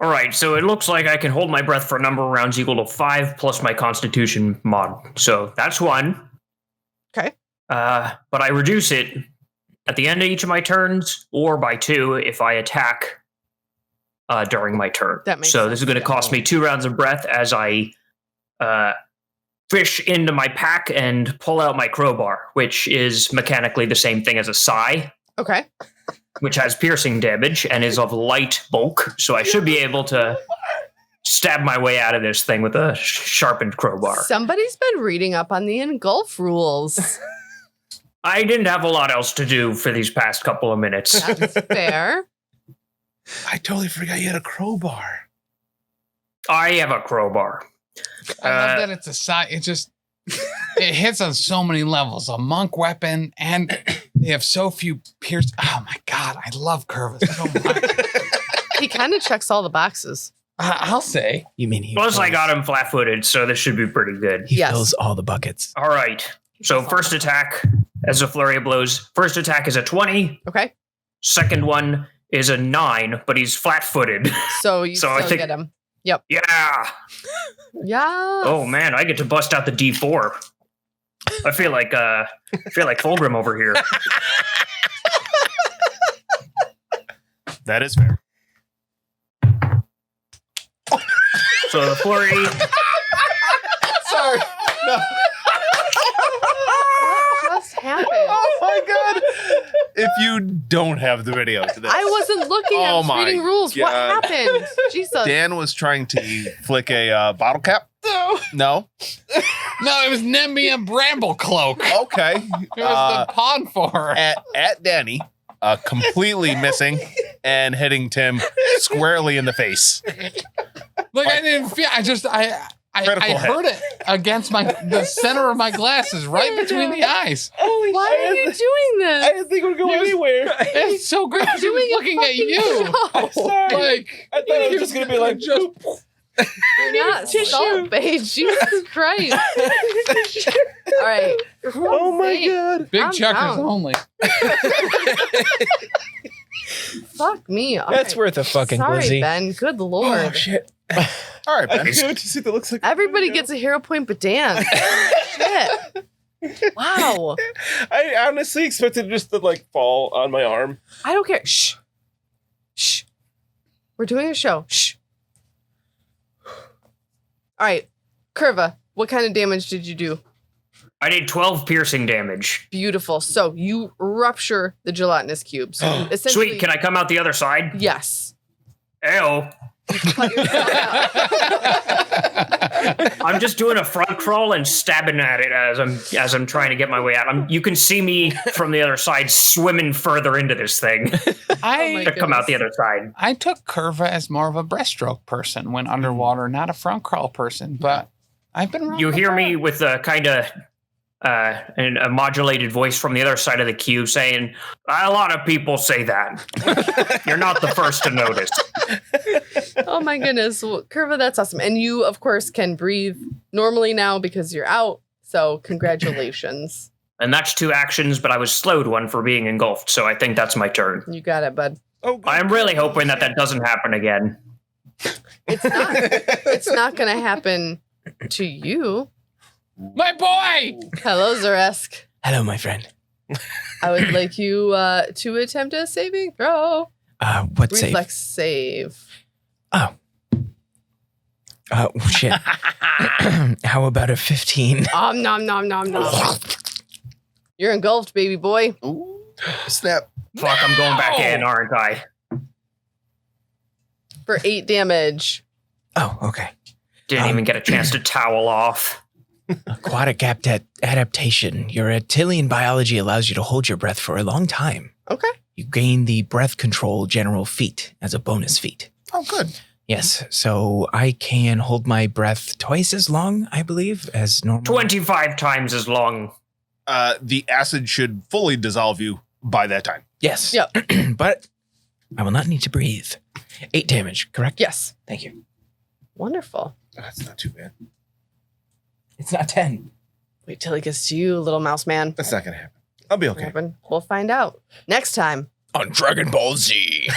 All right, so it looks like I can hold my breath for a number of rounds equal to 5 plus my Constitution mod. So that's 1. Okay. But I reduce it at the end of each of my turns, or by 2 if I attack during my turn. That makes so this is sense, going to yeah. cost me 2 rounds of breath as I fish into my pack and pull out my crowbar, which is mechanically the same thing as a sai, Okay. which has piercing damage and is of light bulk. So I should be able to stab my way out of this thing with a sharpened crowbar. Somebody's been reading up on the engulf rules. I didn't have a lot else to do for these past couple of minutes. That's fair. I totally forgot you had a crowbar. I have a crowbar. I love that it's a side. It just it hits on so many levels. A monk weapon, and they have so few pierce. Oh my god, I love Kurva so much. He kind of checks all the boxes. I'll say. You mean he Plus, I fills- got him flat-footed, so this should be pretty good. he Yes. fills all the buckets. All right. So first attack as a flurry of blows. First attack is a 20. Okay. Second one is a 9, but he's flat-footed. So you So I still think- get him. Yeah. Yeah. Oh man, I get to bust out the D4. I feel like Fulgrim over here. That is fair. So the flurry. Sorry. No. What just happened? Oh my god. if you don't have the video to this? I wasn't looking. I Oh was my reading rules. What God. happened? Jesus. Dan was trying to flick a bottle cap. No. No. No, it was Nimby and Bramble Cloak. Okay. It was the pawn for her. At Danny, completely missing and hitting Tim squarely in the face. Like I didn't feel. I Critical hit. heard it against the center of my glasses, right between the eyes. Holy Why are you doing I this? didn't think it would go anywhere. It's so great. She was looking at you. I'm sorry. Like I thought it was just gonna be like just. You're not salt beige. Jesus Christ. All right. Oh my god. Big Calm checkers down. only. Fuck me. All That's right. worth a fucking Sorry, glizzy. Ben. Good Oh lord. Shit. All right, I Ben. can't wait to see what that looks like. Everybody gets a hero point but Dan. Shit. Wow. I honestly expected it just to like fall on my arm. I don't care. Shh. Shh. We're doing a show. Shh. All right. Kurva, what kind of damage did you do? I did 12 piercing damage. Beautiful. So you rupture the gelatinous cubes. So you essentially, Sweet, can I come out the other side? yes. Ew. Cut yourself out. I'm just doing a front crawl and stabbing at it as I'm trying to get my way out. You can see me from the other side swimming further into this thing my to come out the goodness. other side. I took Kurva as more of a breaststroke person when underwater, not a front crawl person. But I've been around. You the hear block. me with a kind of a modulated voice from the other side of the cube saying, "A lot of people say that. You're not the first to notice." Oh my goodness. Well, Kurva, that's awesome. And you, of course, can breathe normally now because you're out. So congratulations. And that's 2 actions, but I was slowed one for being engulfed, so I think that's my turn. You got it, bud. Oh, God. I'm really hoping that doesn't happen again. It's not going to happen to you. My boy. Hello, Xa'Reske. Hello, my friend. I would like you to attempt a saving throw. What save? Reflex save. Oh, shit. How about a 15? Nom, nom, nom, nom. You're engulfed, baby boy. Ooh, snap. Fuck, I'm going back in, aren't I? For 8 damage. Oh, okay. Didn't even get a chance to towel off. Aquatic adaptation. Your reptilian biology allows you to hold your breath for a long time. Okay. You gain the breath control general feat as a bonus feat. Oh, good. Yes, so I can hold my breath twice as long, I believe, as normal. 25 times as long. The acid should fully dissolve you by that time. Yes. Yep. But I will not need to breathe. 8 damage, correct? Yes. Thank you. Wonderful. That's not too bad. It's not 10. Wait till he gets to you, little mouse man. That's not gonna happen. I'll be okay. Happen. We'll find out next time. On Dragon Ball Z.